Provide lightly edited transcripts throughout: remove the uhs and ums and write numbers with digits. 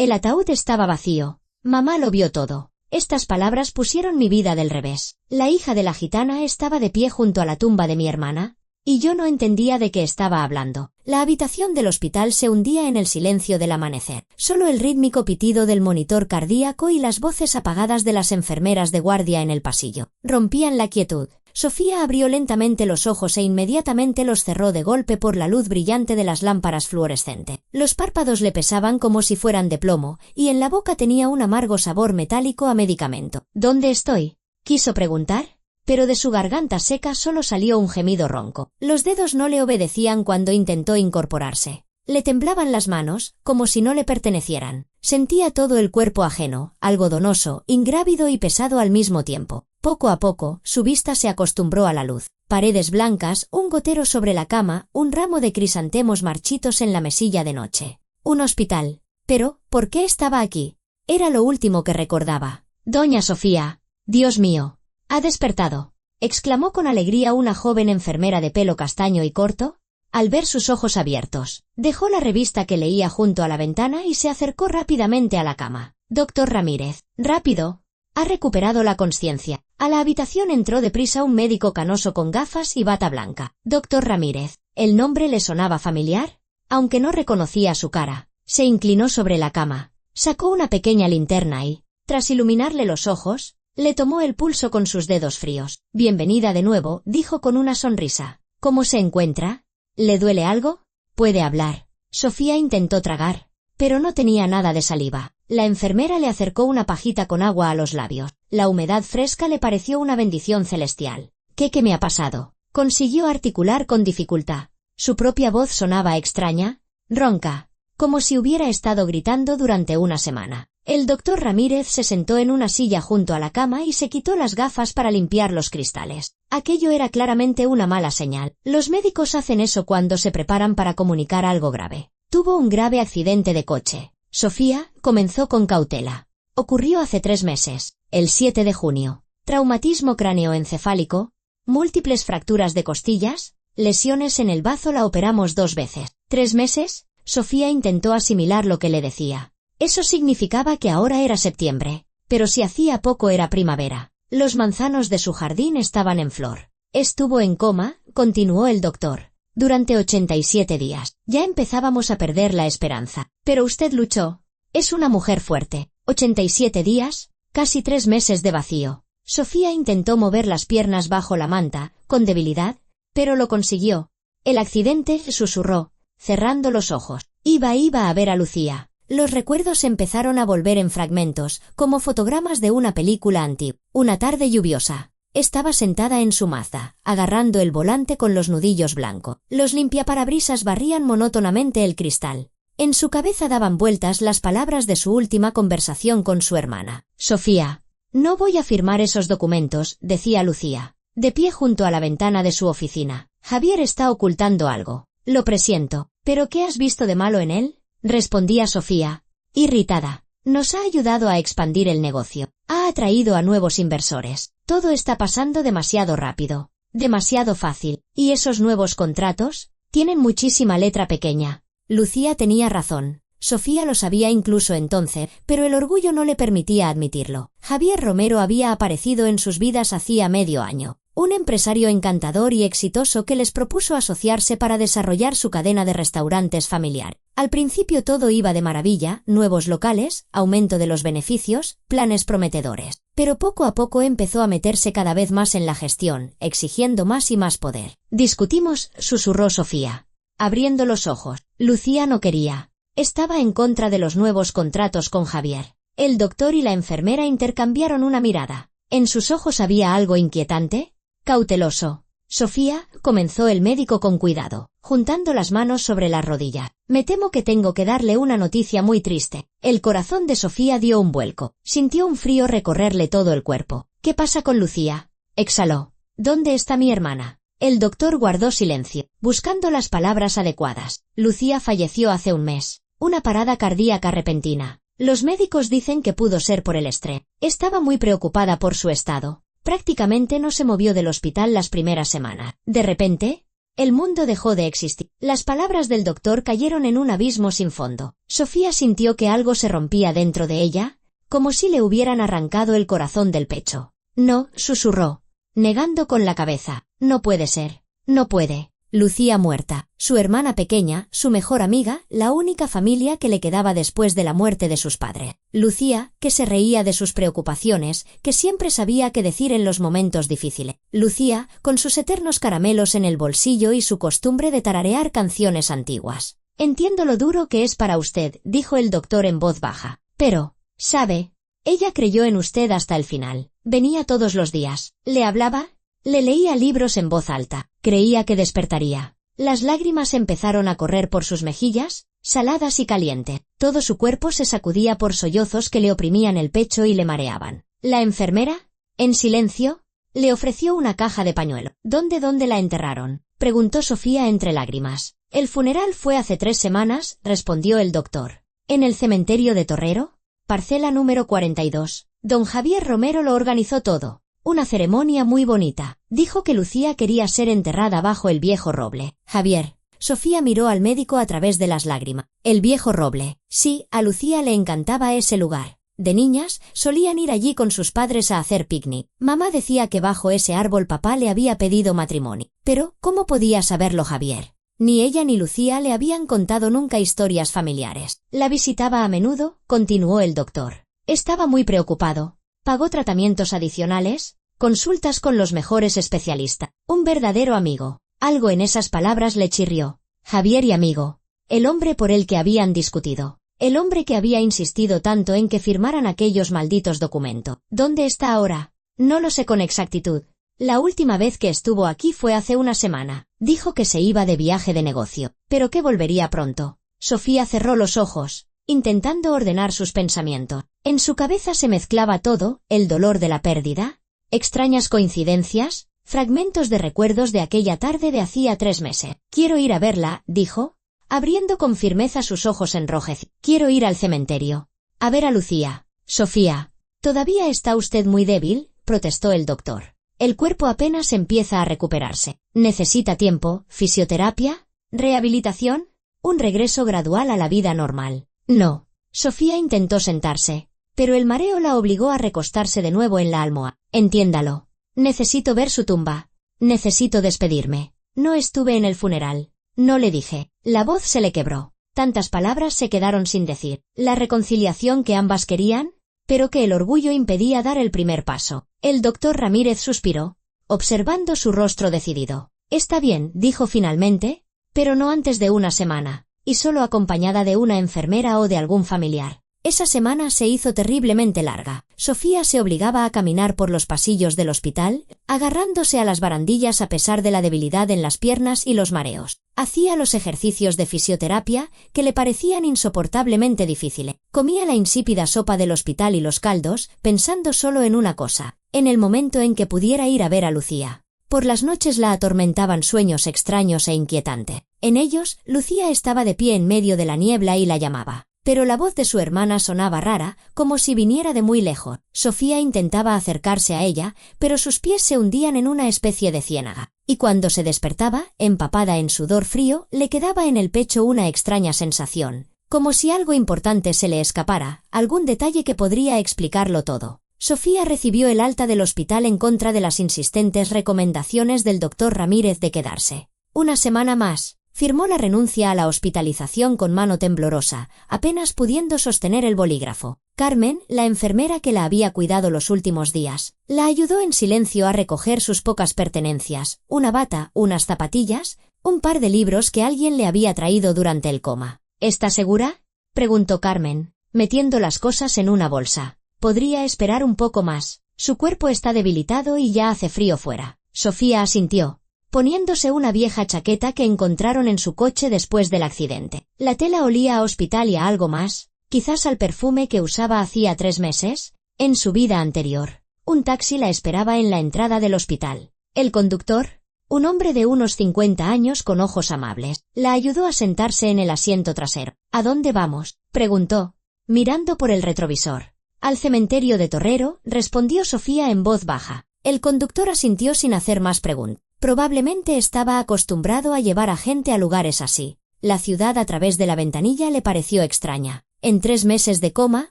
El ataúd estaba vacío. Mamá lo vio todo. Estas palabras pusieron mi vida del revés. La hija de la gitana estaba de pie junto a la tumba de mi hermana, y yo no entendía de qué estaba hablando. La habitación del hospital se hundía en el silencio del amanecer. Solo el rítmico pitido del monitor cardíaco y las voces apagadas de las enfermeras de guardia en el pasillo rompían la quietud. Sofía abrió lentamente los ojos e inmediatamente los cerró de golpe por la luz brillante de las lámparas fluorescentes. Los párpados le pesaban como si fueran de plomo, y en la boca tenía un amargo sabor metálico a medicamento. ¿Dónde estoy?, quiso preguntar, pero de su garganta seca solo salió un gemido ronco. Los dedos no le obedecían cuando intentó incorporarse. Le temblaban las manos, como si no le pertenecieran. Sentía todo el cuerpo ajeno, algodonoso, ingrávido y pesado al mismo tiempo. Poco a poco, su vista se acostumbró a la luz. Paredes blancas, un gotero sobre la cama, un ramo de crisantemos marchitos en la mesilla de noche. Un hospital. Pero, ¿por qué estaba aquí? Era lo último que recordaba. «Doña Sofía, Dios mío, ha despertado», exclamó con alegría una joven enfermera de pelo castaño y corto, al ver sus ojos abiertos. Dejó la revista que leía junto a la ventana y se acercó rápidamente a la cama. «Doctor Ramírez, rápido. Ha recuperado la consciencia». A la habitación entró deprisa un médico canoso con gafas y bata blanca. «Doctor Ramírez». ¿El nombre le sonaba familiar? Aunque no reconocía su cara. Se inclinó sobre la cama. Sacó una pequeña linterna y, tras iluminarle los ojos, le tomó el pulso con sus dedos fríos. «Bienvenida de nuevo», dijo con una sonrisa. «¿Cómo se encuentra? ¿Le duele algo? ¿Puede hablar?». Sofía intentó tragar, pero no tenía nada de saliva. La enfermera le acercó una pajita con agua a los labios. La humedad fresca le pareció una bendición celestial. ¿Qué me ha pasado?, consiguió articular con dificultad. Su propia voz sonaba extraña, ronca, como si hubiera estado gritando durante una semana. El doctor Ramírez se sentó en una silla junto a la cama y se quitó las gafas para limpiar los cristales. Aquello era claramente una mala señal. Los médicos hacen eso cuando se preparan para comunicar algo grave. Tuvo un grave accidente de coche. Sofía comenzó con cautela. Ocurrió hace 3 meses, el 7 de junio. Traumatismo cráneoencefálico, múltiples fracturas de costillas, lesiones en el bazo. La operamos 2 veces. ¿3 meses? Sofía intentó asimilar lo que le decía. Eso significaba que ahora era septiembre, pero si hacía poco era primavera. Los manzanos de su jardín estaban en flor. Estuvo en coma, continuó el doctor, durante 87 días. Ya empezábamos a perder la esperanza. Pero usted luchó. Es una mujer fuerte. 87 días, casi 3 meses de vacío. Sofía intentó mover las piernas bajo la manta, con debilidad, pero lo consiguió. «El accidente», susurró, cerrando los ojos. Iba a ver a Lucía. Los recuerdos empezaron a volver en fragmentos, como fotogramas de una película antigua. Una tarde lluviosa. Estaba sentada en su Mazda, agarrando el volante con los nudillos blancos. Los limpiaparabrisas barrían monótonamente el cristal. En su cabeza daban vueltas las palabras de su última conversación con su hermana. «Sofía, no voy a firmar esos documentos», decía Lucía, de pie junto a la ventana de su oficina. «Javier está ocultando algo. Lo presiento». «¿Pero qué has visto de malo en él?», respondía Sofía, irritada. «Nos ha ayudado a expandir el negocio. Ha atraído a nuevos inversores. Todo está pasando demasiado rápido. Demasiado fácil. ¿Y esos nuevos contratos? Tienen muchísima letra pequeña». Lucía tenía razón. Sofía lo sabía incluso entonces, pero el orgullo no le permitía admitirlo. Javier Romero había aparecido en sus vidas hacía medio año. Un empresario encantador y exitoso que les propuso asociarse para desarrollar su cadena de restaurantes familiar. Al principio todo iba de maravilla, nuevos locales, aumento de los beneficios, planes prometedores. Pero poco a poco empezó a meterse cada vez más en la gestión, exigiendo más y más poder. «Discutimos», susurró Sofía, abriendo los ojos. Lucía no quería. Estaba en contra de los nuevos contratos con Javier. El doctor y la enfermera intercambiaron una mirada. En sus ojos había algo inquietante, cauteloso. «Sofía», comenzó el médico con cuidado, juntando las manos sobre las rodillas. «Me temo que tengo que darle una noticia muy triste». El corazón de Sofía dio un vuelco. Sintió un frío recorrerle todo el cuerpo. «¿Qué pasa con Lucía?», exhaló. «¿Dónde está mi hermana?». El doctor guardó silencio, buscando las palabras adecuadas. «Lucía falleció hace 1 mes. Una parada cardíaca repentina. Los médicos dicen que pudo ser por el estrés. Estaba muy preocupada por su estado. Prácticamente no se movió del hospital las primeras semanas. De repente, El mundo dejó de existir. Las palabras del doctor cayeron en un abismo sin fondo. Sofía sintió que algo se rompía dentro de ella, como si le hubieran arrancado el corazón del pecho. No, susurró, negando con la cabeza. No puede ser. No puede. Lucía muerta, su hermana pequeña, su mejor amiga, la única familia que le quedaba después de la muerte de sus padres. Lucía, que se reía de sus preocupaciones, que siempre sabía qué decir en los momentos difíciles. Lucía, con sus eternos caramelos en el bolsillo y su costumbre de tararear canciones antiguas. Entiendo lo duro que es para usted, dijo el doctor en voz baja. Pero, ¿sabe? Ella creyó en usted hasta el final. Venía todos los días. ¿Le hablaba? Le leía libros en voz alta. Creía que despertaría. Las lágrimas empezaron a correr por sus mejillas, saladas y caliente. Todo su cuerpo se sacudía por sollozos que le oprimían el pecho y le mareaban. La enfermera, en silencio, le ofreció una caja de pañuelo. ¿Dónde la enterraron?, preguntó Sofía entre lágrimas. El funeral fue hace 3 semanas, respondió el doctor. ¿En el cementerio de Torrero? Parcela número 42. Don Javier Romero lo organizó todo. Una ceremonia muy bonita. Dijo que Lucía quería ser enterrada bajo el viejo roble. Javier. Sofía miró al médico a través de las lágrimas. El viejo roble. Sí, a Lucía le encantaba ese lugar. De niñas, solían ir allí con sus padres a hacer picnic. Mamá decía que bajo ese árbol papá le había pedido matrimonio. Pero, ¿cómo podía saberlo Javier? Ni ella ni Lucía le habían contado nunca historias familiares. La visitaba a menudo, continuó el doctor. Estaba muy preocupado. Pagó tratamientos adicionales, consultas con los mejores especialistas. Un verdadero amigo. Algo en esas palabras le chirrió. Javier y amigo. El hombre por el que habían discutido. El hombre que había insistido tanto en que firmaran aquellos malditos documentos. ¿Dónde está ahora? No lo sé con exactitud. La última vez que estuvo aquí fue hace una semana. Dijo que se iba de viaje de negocio, pero que volvería pronto. Sofía cerró los ojos, intentando ordenar sus pensamientos. En su cabeza se mezclaba todo, el dolor de la pérdida, extrañas coincidencias, fragmentos de recuerdos de aquella tarde de hacía 3 meses. Quiero ir a verla, dijo, abriendo con firmeza sus ojos enrojecidos. Quiero ir al cementerio. A ver a Lucía. Sofía. ¿Todavía está usted muy débil?, protestó el doctor. El cuerpo apenas empieza a recuperarse. Necesita tiempo, fisioterapia, rehabilitación, un regreso gradual a la vida normal. No. Sofía intentó sentarse, pero el mareo la obligó a recostarse de nuevo en la almohada. Entiéndalo. Necesito ver su tumba. Necesito despedirme. No estuve en el funeral. No le dije. La voz se le quebró. Tantas palabras se quedaron sin decir. La reconciliación que ambas querían, pero que el orgullo impedía dar el primer paso. El doctor Ramírez suspiró, observando su rostro decidido. Está bien, dijo finalmente, pero no antes de una semana, y solo acompañada de una enfermera o de algún familiar. Esa semana se hizo terriblemente larga. Sofía se obligaba a caminar por los pasillos del hospital, agarrándose a las barandillas a pesar de la debilidad en las piernas y los mareos. Hacía los ejercicios de fisioterapia, que le parecían insoportablemente difíciles. Comía la insípida sopa del hospital y los caldos, pensando solo en una cosa, en el momento en que pudiera ir a ver a Lucía. Por las noches la atormentaban sueños extraños e inquietantes. En ellos, Lucía estaba de pie en medio de la niebla y la llamaba. Pero la voz de su hermana sonaba rara, como si viniera de muy lejos. Sofía intentaba acercarse a ella, pero sus pies se hundían en una especie de ciénaga. Y cuando se despertaba, empapada en sudor frío, le quedaba en el pecho una extraña sensación, como si algo importante se le escapara, algún detalle que podría explicarlo todo. Sofía recibió el alta del hospital en contra de las insistentes recomendaciones del doctor Ramírez de quedarse. Una semana más. Firmó la renuncia a la hospitalización con mano temblorosa, apenas pudiendo sostener el bolígrafo. Carmen, la enfermera que la había cuidado los últimos días, la ayudó en silencio a recoger sus pocas pertenencias, una bata, unas zapatillas, un par de libros que alguien le había traído durante el coma. ¿Está segura?, preguntó Carmen, metiendo las cosas en una bolsa. Podría esperar un poco más. Su cuerpo está debilitado y ya hace frío fuera. Sofía asintió, poniéndose una vieja chaqueta que encontraron en su coche después del accidente. La tela olía a hospital y a algo más, quizás al perfume que usaba hacía 3 meses, en su vida anterior. Un taxi la esperaba en la entrada del hospital. El conductor, un hombre de unos 50 años con ojos amables, la ayudó a sentarse en el asiento trasero. ¿A dónde vamos?, preguntó, mirando por el retrovisor. Al cementerio de Torrero, respondió Sofía en voz baja. El conductor asintió sin hacer más preguntas. Probablemente estaba acostumbrado a llevar a gente a lugares así. La ciudad a través de la ventanilla le pareció extraña. En 3 meses de coma,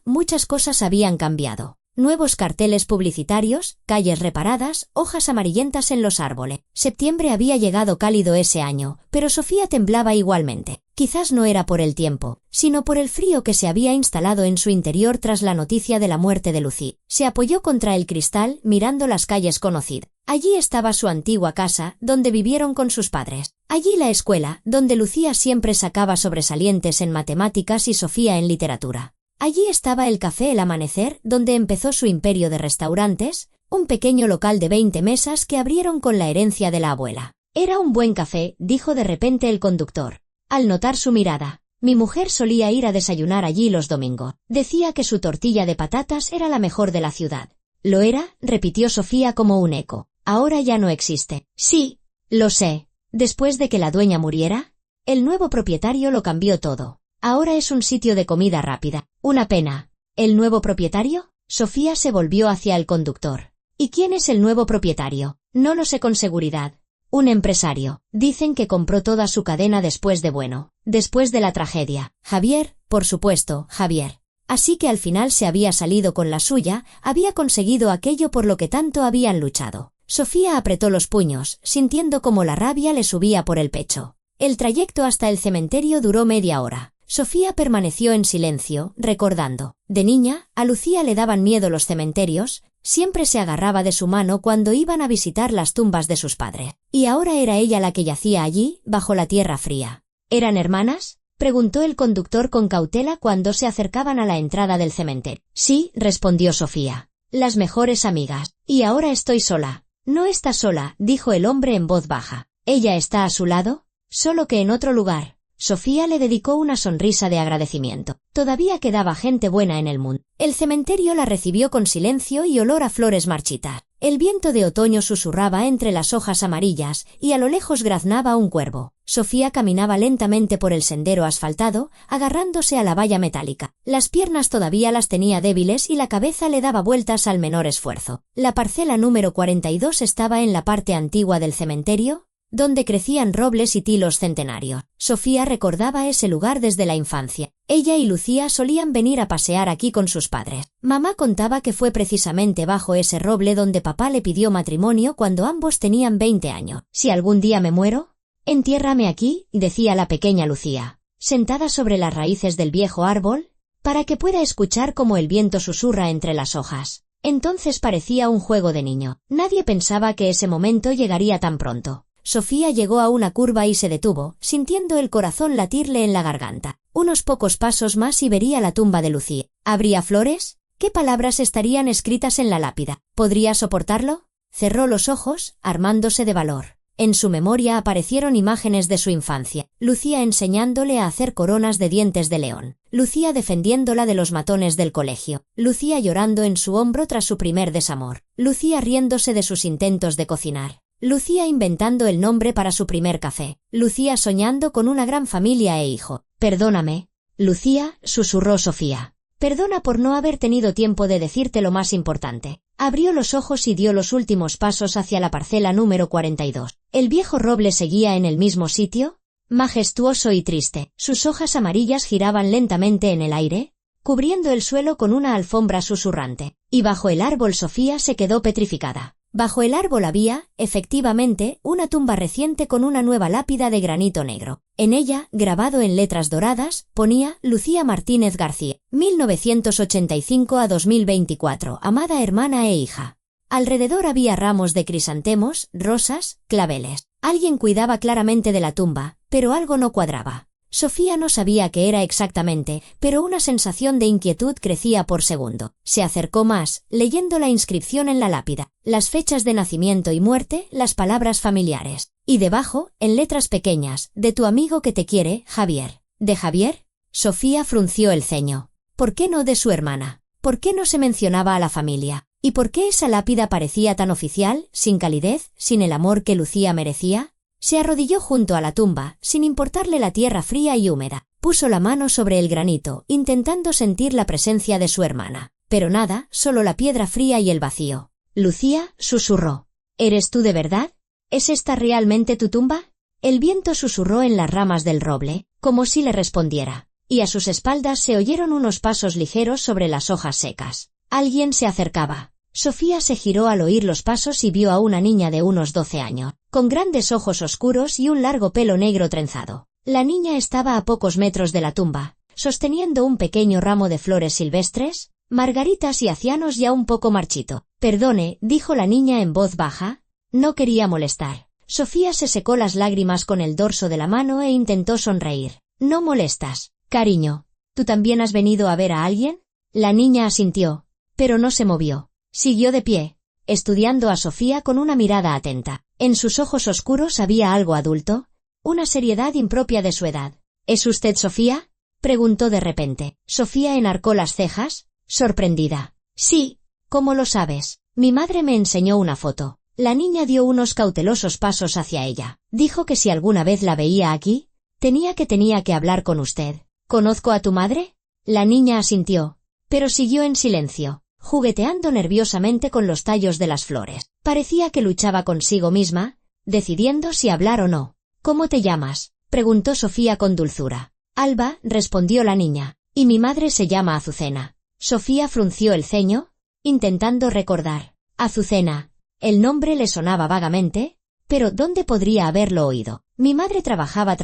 muchas cosas habían cambiado. Nuevos carteles publicitarios, calles reparadas, hojas amarillentas en los árboles. Septiembre había llegado cálido ese año, pero Sofía temblaba igualmente. Quizás no era por el tiempo, sino por el frío que se había instalado en su interior tras la noticia de la muerte de Lucy. Se apoyó contra el cristal, mirando las calles conocidas. Allí estaba su antigua casa, donde vivieron con sus padres. Allí la escuela, donde Lucía siempre sacaba sobresalientes en matemáticas y Sofía en literatura. Allí estaba el café El Amanecer, donde empezó su imperio de restaurantes, un pequeño local de 20 mesas que abrieron con la herencia de la abuela. Era un buen café, dijo de repente el conductor. Al notar su mirada, mi mujer solía ir a desayunar allí los domingos. Decía que su tortilla de patatas era la mejor de la ciudad. ¿Lo era?, repitió Sofía como un eco. Ahora ya no existe. Sí, lo sé. Después de que la dueña muriera, el nuevo propietario lo cambió todo. Ahora es un sitio de comida rápida. Una pena. ¿El nuevo propietario? Sofía se volvió hacia el conductor. ¿Y quién es el nuevo propietario? No lo sé con seguridad. Un empresario. Dicen que compró toda su cadena después de la tragedia. Javier, por supuesto, Javier. Así que al final se había salido con la suya, había conseguido aquello por lo que tanto habían luchado. Sofía apretó los puños, sintiendo como la rabia le subía por el pecho. El trayecto hasta el cementerio duró media hora. Sofía permaneció en silencio, recordando. De niña, a Lucía le daban miedo los cementerios, siempre se agarraba de su mano cuando iban a visitar las tumbas de sus padres. Y ahora era ella la que yacía allí, bajo la tierra fría. ¿Eran hermanas?, preguntó el conductor con cautela cuando se acercaban a la entrada del cementerio. Sí, respondió Sofía. Las mejores amigas. Y ahora estoy sola. No está sola, dijo el hombre en voz baja. ¿Ella está a su lado? Solo que en otro lugar. Sofía le dedicó una sonrisa de agradecimiento. Todavía quedaba gente buena en el mundo. El cementerio la recibió con silencio y olor a flores marchitas. El viento de otoño susurraba entre las hojas amarillas y a lo lejos graznaba un cuervo. Sofía caminaba lentamente por el sendero asfaltado, agarrándose a la valla metálica. Las piernas todavía las tenía débiles y la cabeza le daba vueltas al menor esfuerzo. La parcela número 42 estaba en la parte antigua del cementerio, donde crecían robles y tilos centenarios. Sofía recordaba ese lugar desde la infancia. Ella y Lucía solían venir a pasear aquí con sus padres. Mamá contaba que fue precisamente bajo ese roble donde papá le pidió matrimonio cuando ambos tenían 20 años. Si algún día me muero, entiérrame aquí, decía la pequeña Lucía, sentada sobre las raíces del viejo árbol, para que pueda escuchar cómo el viento susurra entre las hojas. Entonces parecía un juego de niño. Nadie pensaba que ese momento llegaría tan pronto. Sofía llegó a una curva y se detuvo, sintiendo el corazón latirle en la garganta. Unos pocos pasos más y vería la tumba de Lucía. ¿Habría flores? ¿Qué palabras estarían escritas en la lápida? ¿Podría soportarlo? Cerró los ojos, armándose de valor. En su memoria aparecieron imágenes de su infancia. Lucía enseñándole a hacer coronas de dientes de león. Lucía defendiéndola de los matones del colegio. Lucía llorando en su hombro tras su primer desamor. Lucía riéndose de sus intentos de cocinar. Lucía inventando el nombre para su primer café. Lucía soñando con una gran familia e hijo. Perdóname, Lucía, susurró Sofía. Perdona por no haber tenido tiempo de decirte lo más importante. Abrió los ojos y dio los últimos pasos hacia la parcela número 42. ¿El viejo roble seguía en el mismo sitio? Majestuoso y triste. Sus hojas amarillas giraban lentamente en el aire, cubriendo el suelo con una alfombra susurrante. Y bajo el árbol Sofía se quedó petrificada. Bajo el árbol había, efectivamente, una tumba reciente con una nueva lápida de granito negro. En ella, grabado en letras doradas, ponía Lucía Martínez García, 1985 a 2024, amada hermana e hija. Alrededor había ramos de crisantemos, rosas, claveles. Alguien cuidaba claramente de la tumba, pero algo no cuadraba. Sofía no sabía qué era exactamente, pero una sensación de inquietud crecía por segundo. Se acercó más, leyendo la inscripción en la lápida, las fechas de nacimiento y muerte, las palabras familiares. Y debajo, en letras pequeñas, de tu amigo que te quiere, Javier. ¿De Javier? Sofía frunció el ceño. ¿Por qué no de su hermana? ¿Por qué no se mencionaba a la familia? ¿Y por qué esa lápida parecía tan oficial, sin calidez, sin el amor que Lucía merecía? Se arrodilló junto a la tumba, sin importarle la tierra fría y húmeda. Puso la mano sobre el granito, intentando sentir la presencia de su hermana. Pero nada, solo la piedra fría y el vacío. Lucía, susurró. ¿Eres tú de verdad? ¿Es esta realmente tu tumba? El viento susurró en las ramas del roble, como si le respondiera, y a sus espaldas se oyeron unos pasos ligeros sobre las hojas secas. Alguien se acercaba. Sofía se giró al oír los pasos y vio a una niña de unos 12 años, con grandes ojos oscuros y un largo pelo negro trenzado. La niña estaba a pocos metros de la tumba, sosteniendo un pequeño ramo de flores silvestres, margaritas y acianos ya un poco marchito. «Perdone», dijo la niña en voz baja, no quería molestar. Sofía se secó las lágrimas con el dorso de la mano e intentó sonreír. «No molestas, cariño. ¿Tú también has venido a ver a alguien?» La niña asintió, pero no se movió. Siguió de pie, estudiando a Sofía con una mirada atenta. En sus ojos oscuros había algo adulto, una seriedad impropia de su edad. «¿Es usted Sofía?», preguntó de repente. Sofía enarcó las cejas, sorprendida. «Sí». «¿Cómo lo sabes?» «Mi madre me enseñó una foto». La niña dio unos cautelosos pasos hacia ella. «Dijo que si alguna vez la veía aquí, tenía que hablar con usted». «¿Conozco a tu madre?». La niña asintió, pero siguió en silencio, jugueteando nerviosamente con los tallos de las flores. Parecía que luchaba consigo misma, decidiendo si hablar o no. «¿Cómo te llamas?», preguntó Sofía con dulzura. «Alba», respondió la niña, «y mi madre se llama Azucena». Sofía frunció el ceño, intentando recordar. Azucena. El nombre le sonaba vagamente, pero ¿dónde podría haberlo oído? «Mi madre trabajaba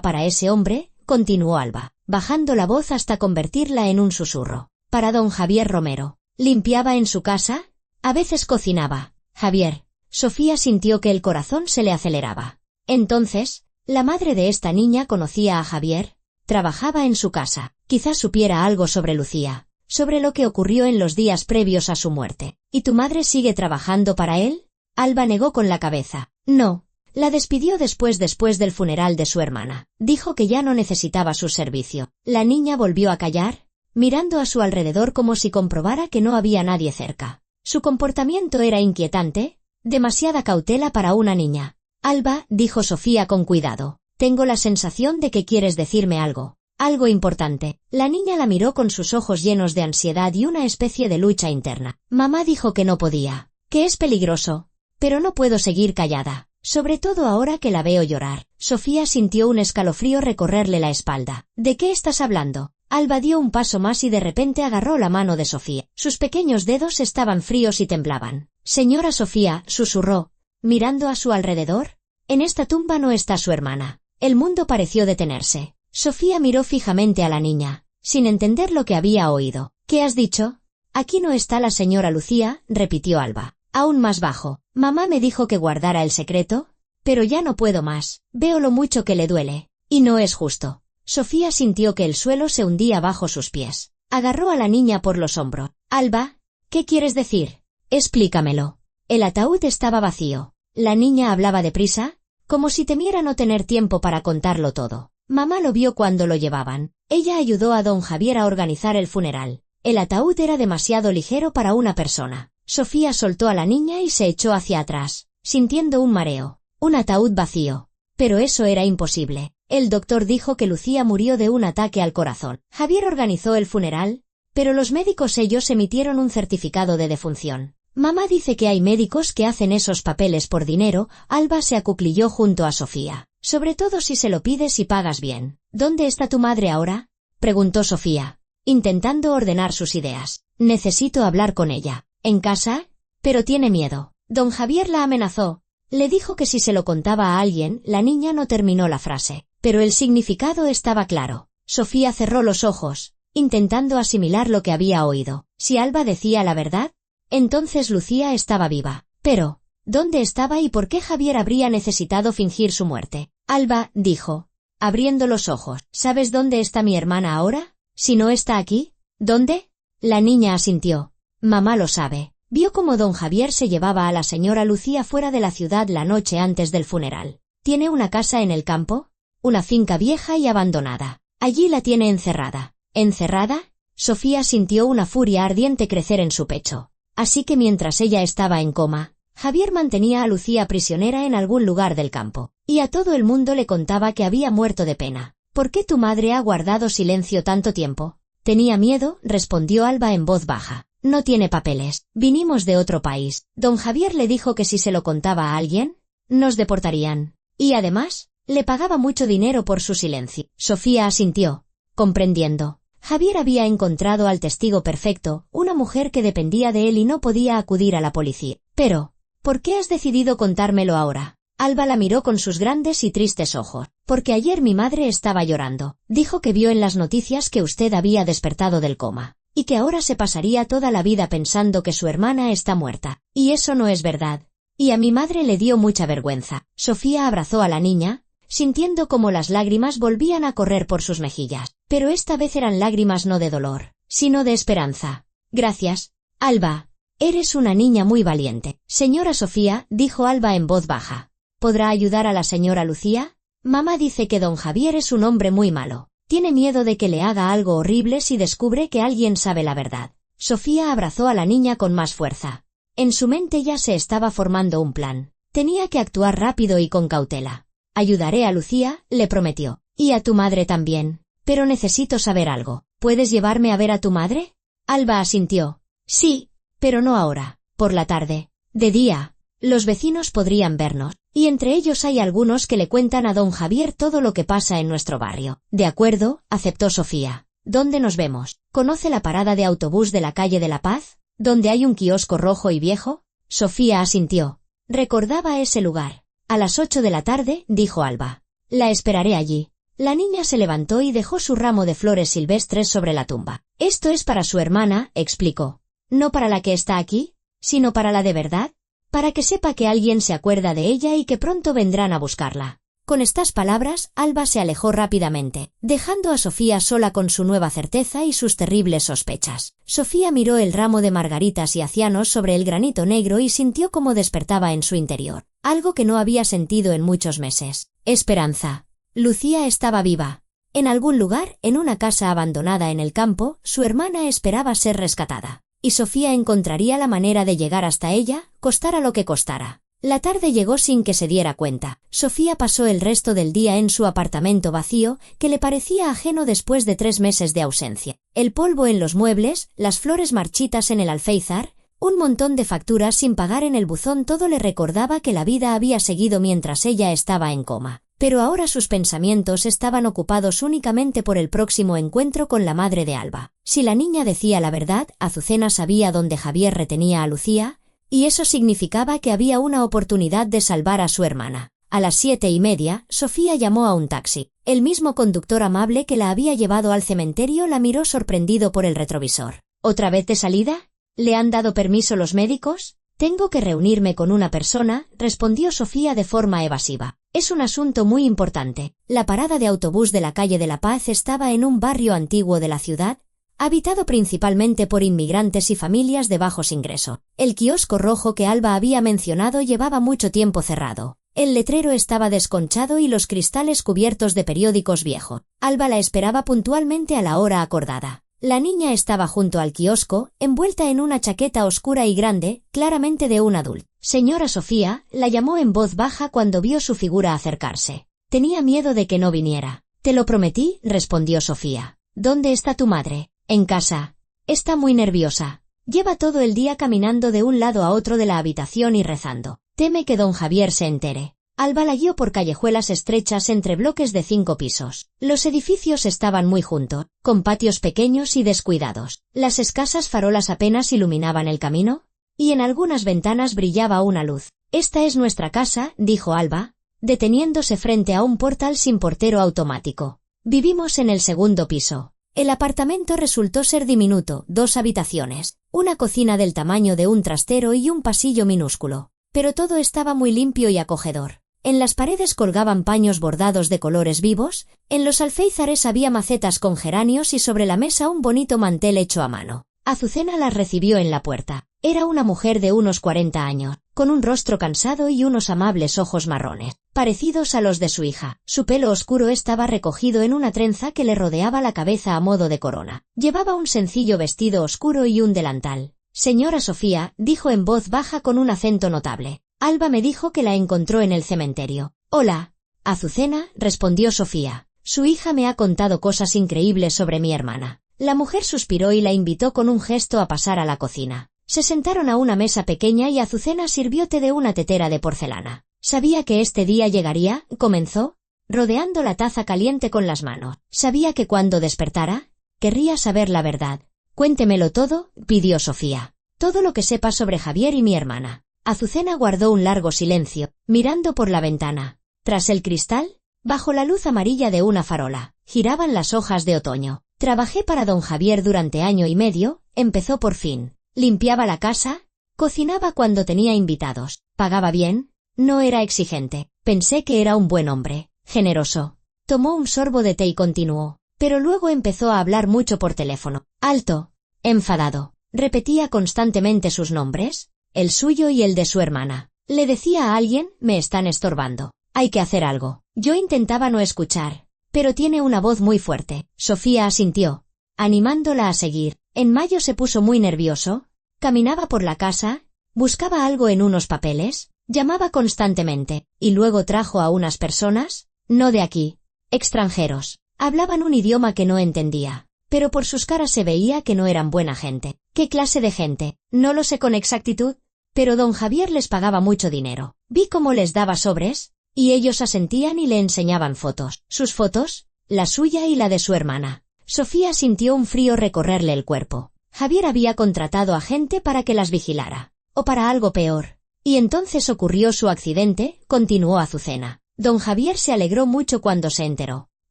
para ese hombre», continuó Alba, bajando la voz hasta convertirla en un susurro. «Para don Javier Romero. ¿Limpiaba en su casa? A veces cocinaba». «Javier». Sofía sintió que el corazón se le aceleraba. Entonces, ¿la madre de esta niña conocía a Javier? Trabajaba en su casa. Quizás supiera algo sobre Lucía, sobre lo que ocurrió en los días previos a su muerte. «¿Y tu madre sigue trabajando para él?». Alba negó con la cabeza. «No. La despidió después del funeral de su hermana. Dijo que ya no necesitaba su servicio». La niña volvió a callar, mirando a su alrededor como si comprobara que no había nadie cerca. Su comportamiento era inquietante, demasiada cautela para una niña. «Alba», dijo Sofía con cuidado, «tengo la sensación de que quieres decirme algo importante». La niña la miró con sus ojos llenos de ansiedad y una especie de lucha interna. «Mamá dijo que no podía, que es peligroso, pero no puedo seguir callada, sobre todo ahora que la veo llorar». Sofía sintió un escalofrío recorrerle la espalda. «¿De qué estás hablando?». Alba dio un paso más y de repente agarró la mano de Sofía. Sus pequeños dedos estaban fríos y temblaban. «Señora Sofía», susurró, mirando a su alrededor, «en esta tumba no está su hermana». El mundo pareció detenerse. Sofía miró fijamente a la niña, sin entender lo que había oído. «¿Qué has dicho?». «Aquí no está la señora Lucía», repitió Alba, aún más bajo. «Mamá me dijo que guardara el secreto, pero ya no puedo más. Veo lo mucho que le duele, y no es justo». Sofía sintió que el suelo se hundía bajo sus pies. Agarró a la niña por los hombros. «Alba, ¿qué quieres decir? Explícamelo». El ataúd estaba vacío. La niña hablaba deprisa, como si temiera no tener tiempo para contarlo todo. «Mamá lo vio cuando lo llevaban. Ella ayudó a don Javier a organizar el funeral. El ataúd era demasiado ligero para una persona». Sofía soltó a la niña y se echó hacia atrás, sintiendo un mareo. Un ataúd vacío. Pero eso era imposible. El doctor dijo que Lucía murió de un ataque al corazón. Javier organizó el funeral, pero los médicos ellos emitieron un certificado de defunción. Mamá dice que hay médicos que hacen esos papeles por dinero. Alba se acuclilló junto a Sofía. «Sobre todo si se lo pides y pagas bien». «¿Dónde está tu madre ahora?», preguntó Sofía, intentando ordenar sus ideas. «Necesito hablar con ella». «¿En casa?». «Pero tiene miedo. Don Javier la amenazó. Le dijo que si se lo contaba a alguien». La niña no terminó la frase, pero el significado estaba claro. Sofía cerró los ojos, intentando asimilar lo que había oído. Si Alba decía la verdad, entonces Lucía estaba viva. Pero, ¿dónde estaba y por qué Javier habría necesitado fingir su muerte? «Alba», dijo, abriendo los ojos, «¿sabes dónde está mi hermana ahora? Si no está aquí, ¿dónde?». La niña asintió. «Mamá lo sabe». Vio cómo don Javier se llevaba a la señora Lucía fuera de la ciudad la noche antes del funeral. «Tiene una casa en el campo, una finca vieja y abandonada. Allí la tiene encerrada». «¿Encerrada?». Sofía sintió una furia ardiente crecer en su pecho. Así que mientras ella estaba en coma, Javier mantenía a Lucía prisionera en algún lugar del campo, y a todo el mundo le contaba que había muerto de pena. «¿Por qué tu madre ha guardado silencio tanto tiempo?». «Tenía miedo», respondió Alba en voz baja. «No tiene papeles. Vinimos de otro país. Don Javier le dijo que si se lo contaba a alguien, Nos deportarían. Y además, le pagaba mucho dinero por su silencio. Sofía asintió, comprendiendo. Javier había encontrado al testigo perfecto, una mujer que dependía de él y no podía acudir a la policía. Pero, ¿por qué has decidido contármelo ahora? Alba la miró con sus grandes y tristes ojos. Porque ayer mi madre estaba llorando. Dijo que vio en las noticias que usted había despertado del coma. Y que ahora se pasaría toda la vida pensando que su hermana está muerta. Y eso no es verdad. Y a mi madre le dio mucha vergüenza. Sofía abrazó a la niña, sintiendo como las lágrimas volvían a correr por sus mejillas. Pero esta vez eran lágrimas no de dolor, sino de esperanza. Gracias, Alba. Eres una niña muy valiente. Señora Sofía, dijo Alba en voz baja. ¿Podrá ayudar a la señora Lucía? Mamá dice que don Javier es un hombre muy malo. Tiene miedo de que le haga algo horrible si descubre que alguien sabe la verdad. Sofía abrazó a la niña con más fuerza. En su mente ya se estaba formando un plan. Tenía que actuar rápido y con cautela. Ayudaré a Lucía, le prometió. Y a tu madre también. Pero necesito saber algo. ¿Puedes llevarme a ver a tu madre? Alba asintió. Sí, pero no ahora. Por la tarde. De día. Los vecinos podrían vernos. Y entre ellos hay algunos que le cuentan a don Javier todo lo que pasa en nuestro barrio. De acuerdo, aceptó Sofía. ¿Dónde nos vemos? ¿Conoce la parada de autobús de la calle de la Paz? ¿Donde hay un kiosco rojo y viejo? Sofía asintió. Recordaba ese lugar. A las 8 de la tarde, dijo Alba. La esperaré allí. La niña se levantó y dejó su ramo de flores silvestres sobre la tumba. Esto es para su hermana, explicó. No para la que está aquí, sino para la de verdad. Para que sepa que alguien se acuerda de ella y que pronto vendrán a buscarla. Con estas palabras, Alba se alejó rápidamente, dejando a Sofía sola con su nueva certeza y sus terribles sospechas. Sofía miró el ramo de margaritas y acianos sobre el granito negro y sintió cómo despertaba en su interior, algo que no había sentido en muchos meses. Esperanza. Lucía estaba viva. En algún lugar, en una casa abandonada en el campo, su hermana esperaba ser rescatada. Y Sofía encontraría la manera de llegar hasta ella, costara lo que costara. La tarde llegó sin que se diera cuenta. Sofía pasó el resto del día en su apartamento vacío, que le parecía ajeno después de 3 meses de ausencia. El polvo en los muebles, las flores marchitas en el alféizar, un montón de facturas sin pagar en el buzón, todo le recordaba que la vida había seguido mientras ella estaba en coma. Pero ahora sus pensamientos estaban ocupados únicamente por el próximo encuentro con la madre de Alba. Si la niña decía la verdad, Azucena sabía dónde Javier retenía a Lucía, y eso significaba que había una oportunidad de salvar a su hermana. A las 7:30, Sofía llamó a un taxi. El mismo conductor amable que la había llevado al cementerio la miró sorprendido por el retrovisor. ¿Otra vez de salida? ¿Le han dado permiso los médicos? Tengo que reunirme con una persona, respondió Sofía de forma evasiva. Es un asunto muy importante. La parada de autobús de la calle de la Paz estaba en un barrio antiguo de la ciudad, habitado principalmente por inmigrantes y familias de bajos ingresos. El kiosco rojo que Alba había mencionado llevaba mucho tiempo cerrado. El letrero estaba desconchado y los cristales cubiertos de periódicos viejos. Alba la esperaba puntualmente a la hora acordada. La niña estaba junto al kiosco, envuelta en una chaqueta oscura y grande, claramente de un adulto. Señora Sofía, la llamó en voz baja cuando vio su figura acercarse. Tenía miedo de que no viniera. Te lo prometí, respondió Sofía. ¿Dónde está tu madre? En casa. Está muy nerviosa. Lleva todo el día caminando de un lado a otro de la habitación y rezando. Teme que don Javier se entere. Alba la guió por callejuelas estrechas entre bloques de 5 pisos. Los edificios estaban muy juntos, con patios pequeños y descuidados. Las escasas farolas apenas iluminaban el camino, y en algunas ventanas brillaba una luz. Esta es nuestra casa, dijo Alba, deteniéndose frente a un portal sin portero automático. Vivimos en el 2º piso. El apartamento resultó ser diminuto, 2 habitaciones, una cocina del tamaño de un trastero y un pasillo minúsculo. Pero todo estaba muy limpio y acogedor. En las paredes colgaban paños bordados de colores vivos, en los alféizares había macetas con geranios y sobre la mesa un bonito mantel hecho a mano. Azucena las recibió en la puerta. Era una mujer de unos 40 años, con un rostro cansado y unos amables ojos marrones, parecidos a los de su hija. Su pelo oscuro estaba recogido en una trenza que le rodeaba la cabeza a modo de corona. Llevaba un sencillo vestido oscuro y un delantal. Señora Sofía, dijo en voz baja con un acento notable. Alba me dijo que la encontró en el cementerio. Hola. Azucena, respondió Sofía. Su hija me ha contado cosas increíbles sobre mi hermana. La mujer suspiró y la invitó con un gesto a pasar a la cocina. Se sentaron a una mesa pequeña y Azucena sirvió té de una tetera de porcelana. Sabía que este día llegaría, comenzó, rodeando la taza caliente con las manos. Sabía que cuando despertara, querría saber la verdad. Cuéntemelo todo, pidió Sofía. Todo lo que sepa sobre Javier y mi hermana. Azucena guardó un largo silencio, mirando por la ventana. Tras el cristal, bajo la luz amarilla de una farola, giraban las hojas de otoño. Trabajé para don Javier durante año y medio, empezó por fin. Limpiaba la casa, cocinaba cuando tenía invitados, pagaba bien, no era exigente. Pensé que era un buen hombre, generoso. Tomó un sorbo de té y continuó, pero luego empezó a hablar mucho por teléfono. Alto, enfadado. Repetía constantemente sus nombres, el suyo y el de su hermana. Le decía a alguien, me están estorbando. Hay que hacer algo. Yo intentaba no escuchar, pero tiene una voz muy fuerte. Sofía asintió, animándola a seguir. En mayo se puso muy nervioso, caminaba por la casa, buscaba algo en unos papeles, llamaba constantemente, y luego trajo a unas personas, no de aquí, extranjeros. Hablaban un idioma que no entendía, pero por sus caras se veía que no eran buena gente. ¿Qué clase de gente? No lo sé con exactitud, pero don Javier les pagaba mucho dinero. Vi cómo les daba sobres, y ellos asentían y le enseñaban fotos. Sus fotos, la suya y la de su hermana. Sofía sintió un frío recorrerle el cuerpo. Javier había contratado a gente para que las vigilara, o para algo peor. Y entonces ocurrió su accidente, continuó Azucena. Don Javier se alegró mucho cuando se enteró.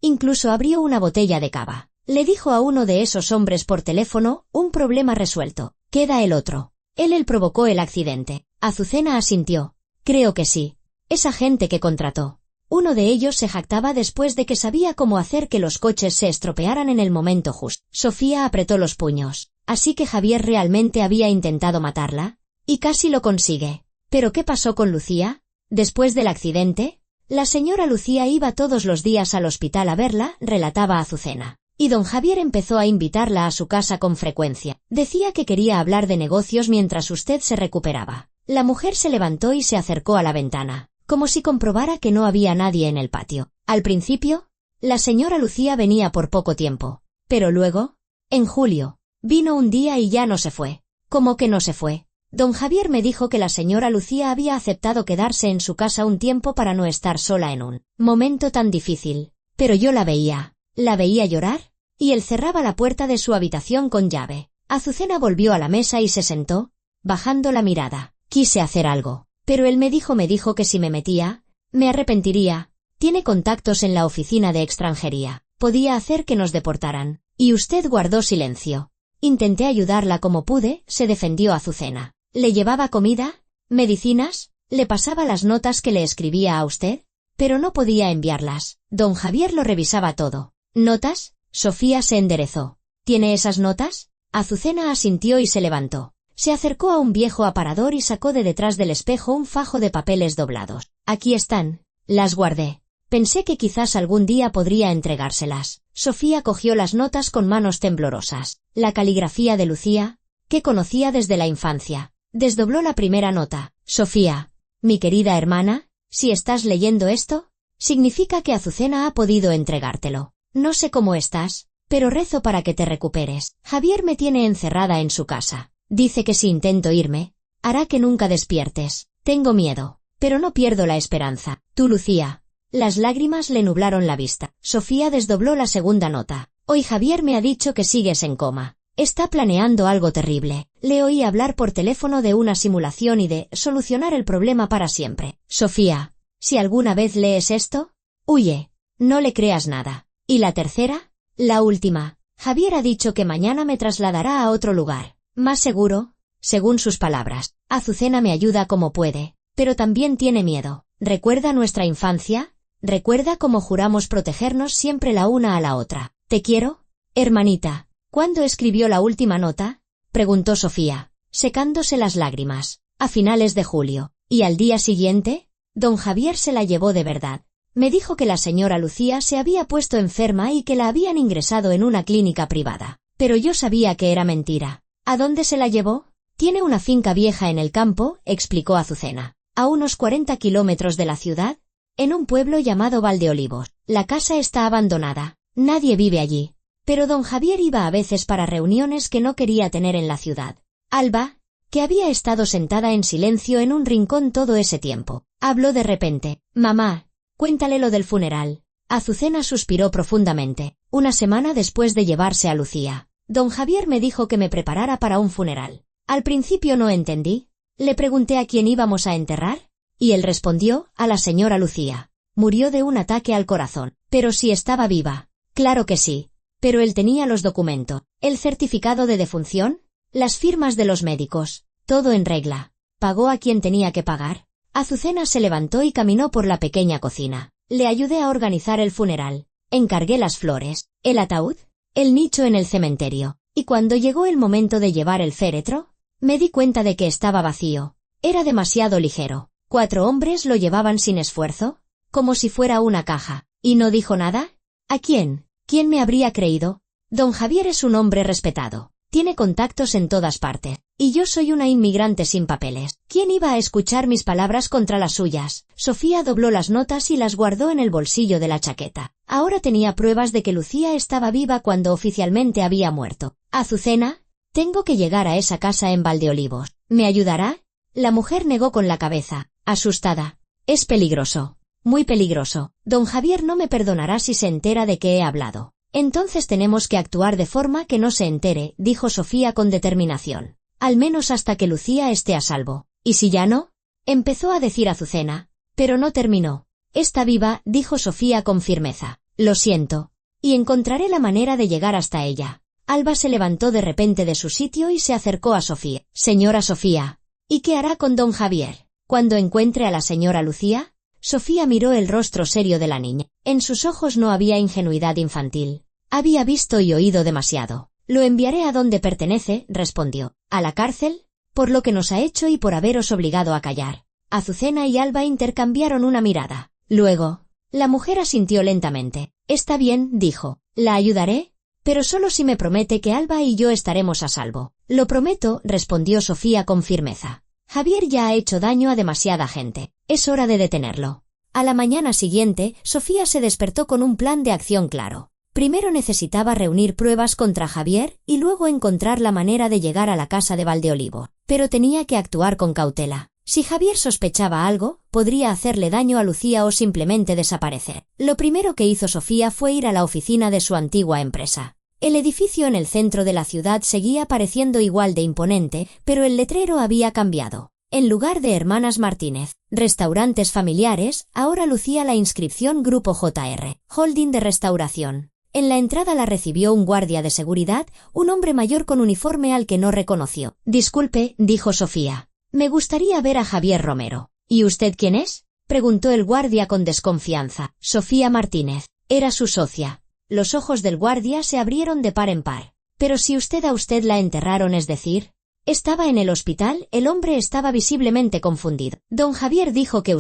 Incluso abrió una botella de cava. Le dijo a uno de esos hombres por teléfono, un problema resuelto, queda el otro. Él provocó el accidente. Azucena asintió. Creo que sí. Esa gente que contrató. Uno de ellos se jactaba después de que sabía cómo hacer que los coches se estropearan en el momento justo. Sofía apretó los puños. Así que Javier realmente había intentado matarla, y casi lo consigue. ¿Pero qué pasó con Lucía? Después del accidente, la señora Lucía iba todos los días al hospital a verla, relataba Azucena. Y don Javier empezó a invitarla a su casa con frecuencia. Decía que quería hablar de negocios mientras usted se recuperaba. La mujer se levantó y se acercó a la ventana, como si comprobara que no había nadie en el patio. Al principio, la señora Lucía venía por poco tiempo, pero luego, en julio, vino un día y ya no se fue. ¿Cómo que no se fue? Don Javier me dijo que la señora Lucía había aceptado quedarse en su casa un tiempo para no estar sola en un momento tan difícil. Pero yo la veía llorar, y él cerraba la puerta de su habitación con llave. Azucena volvió a la mesa y se sentó, bajando la mirada. Quise hacer algo, pero él me dijo que si me metía, me arrepentiría. Tiene contactos en la oficina de extranjería. Podía hacer que nos deportaran. Y usted guardó silencio. Intenté ayudarla como pude, se defendió Azucena. ¿Le llevaba comida? ¿Medicinas? ¿Le pasaba las notas que le escribía a usted? Pero no podía enviarlas. Don Javier lo revisaba todo. ¿Notas? Sofía se enderezó. ¿Tiene esas notas? Azucena asintió y se levantó. Se acercó a un viejo aparador y sacó de detrás del espejo un fajo de papeles doblados. Aquí están. Las guardé. Pensé que quizás algún día podría entregárselas. Sofía cogió las notas con manos temblorosas. La caligrafía de Lucía, que conocía desde la infancia. Desdobló la primera nota. Sofía, mi querida hermana, si estás leyendo esto, significa que Azucena ha podido entregártelo. No sé cómo estás, pero rezo para que te recuperes. Javier me tiene encerrada en su casa. Dice que si intento irme, hará que nunca despiertes. Tengo miedo, pero no pierdo la esperanza. Tú, Lucía. Las lágrimas le nublaron la vista. Sofía desdobló la segunda nota. Hoy Javier me ha dicho que sigues en coma. Está planeando algo terrible. Le oí hablar por teléfono de una simulación y de solucionar el problema para siempre. Sofía, si alguna vez lees esto, huye. No le creas nada. ¿Y la tercera? La última. Javier ha dicho que mañana me trasladará a otro lugar. Más seguro, según sus palabras. Azucena me ayuda como puede, pero también tiene miedo. ¿Recuerda nuestra infancia? ¿Recuerda cómo juramos protegernos siempre la una a la otra? ¿Te quiero, hermanita? ¿Cuándo escribió la última nota? Preguntó Sofía, secándose las lágrimas. A finales de julio. ¿Y al día siguiente? Don Javier se la llevó de verdad. Me dijo que la señora Lucía se había puesto enferma y que la habían ingresado en una clínica privada. Pero yo sabía que era mentira. ¿A dónde se la llevó? Tiene una finca vieja en el campo, explicó Azucena. A unos 40 kilómetros de la ciudad, en un pueblo llamado Valdeolivos. La casa está abandonada. Nadie vive allí. Pero don Javier iba a veces para reuniones que no quería tener en la ciudad. Alba, que había estado sentada en silencio en un rincón todo ese tiempo. Habló de repente. «Mamá, cuéntale lo del funeral». Azucena suspiró profundamente. Una semana después de llevarse a Lucía, don Javier me dijo que me preparara para un funeral. Al principio no entendí. Le pregunté a quién íbamos a enterrar, y él respondió, a la señora Lucía. Murió de un ataque al corazón. Pero si estaba viva. Claro que sí. Pero él tenía los documentos, el certificado de defunción, las firmas de los médicos, todo en regla. ¿Pagó a quien tenía que pagar? Azucena se levantó y caminó por la pequeña cocina. Le ayudé a organizar el funeral. Encargué las flores, el ataúd, el nicho en el cementerio. Y cuando llegó el momento de llevar el féretro, me di cuenta de que estaba vacío. Era demasiado ligero. 4 hombres lo llevaban sin esfuerzo, como si fuera una caja. ¿Y no dijo nada? ¿A quién? ¿Quién me habría creído? Don Javier es un hombre respetado. Tiene contactos en todas partes. Y yo soy una inmigrante sin papeles. ¿Quién iba a escuchar mis palabras contra las suyas? Sofía dobló las notas y las guardó en el bolsillo de la chaqueta. Ahora tenía pruebas de que Lucía estaba viva cuando oficialmente había muerto. Azucena, tengo que llegar a esa casa en Valdeolivos. ¿Me ayudará? La mujer negó con la cabeza, asustada. Es peligroso. Muy peligroso. Don Javier no me perdonará si se entera de que he hablado. Entonces tenemos que actuar de forma que no se entere, dijo Sofía con determinación. Al menos hasta que Lucía esté a salvo. ¿Y si ya no? Empezó a decir Azucena. Pero no terminó. Está viva, dijo Sofía con firmeza. Lo siento. Y encontraré la manera de llegar hasta ella. Alba se levantó de repente de su sitio y se acercó a Sofía. Señora Sofía. ¿Y qué hará con don Javier? Cuando encuentre a la señora Lucía. Sofía miró el rostro serio de la niña. En sus ojos no había ingenuidad infantil. Había visto y oído demasiado. Lo enviaré a donde pertenece, respondió. ¿A la cárcel? Por lo que nos ha hecho y por haberos obligado a callar. Azucena y Alba intercambiaron una mirada. Luego, la mujer asintió lentamente. Está bien, dijo. La ayudaré, pero solo si me promete que Alba y yo estaremos a salvo. Lo prometo, respondió Sofía con firmeza. Javier ya ha hecho daño a demasiada gente. Es hora de detenerlo. A la mañana siguiente, Sofía se despertó con un plan de acción claro. Primero necesitaba reunir pruebas contra Javier y luego encontrar la manera de llegar a la casa de Valdeolivo. Pero tenía que actuar con cautela. Si Javier sospechaba algo, podría hacerle daño a Lucía o simplemente desaparecer. Lo primero que hizo Sofía fue ir a la oficina de su antigua empresa. El edificio en el centro de la ciudad seguía pareciendo igual de imponente, pero el letrero había cambiado. En lugar de Hermanas Martínez, restaurantes familiares, ahora lucía la inscripción Grupo JR, Holding de Restauración. En la entrada la recibió un guardia de seguridad, un hombre mayor con uniforme al que no reconoció. Disculpe, dijo Sofía. Me gustaría ver a Javier Romero. ¿Y usted quién es? Preguntó el guardia con desconfianza. Sofía Martínez. Era su socia. Los ojos del guardia se abrieron de par en par. Pero si a usted la enterraron, es decir, estaba en el hospital, el hombre estaba visiblemente confundido. Don Javier dijo que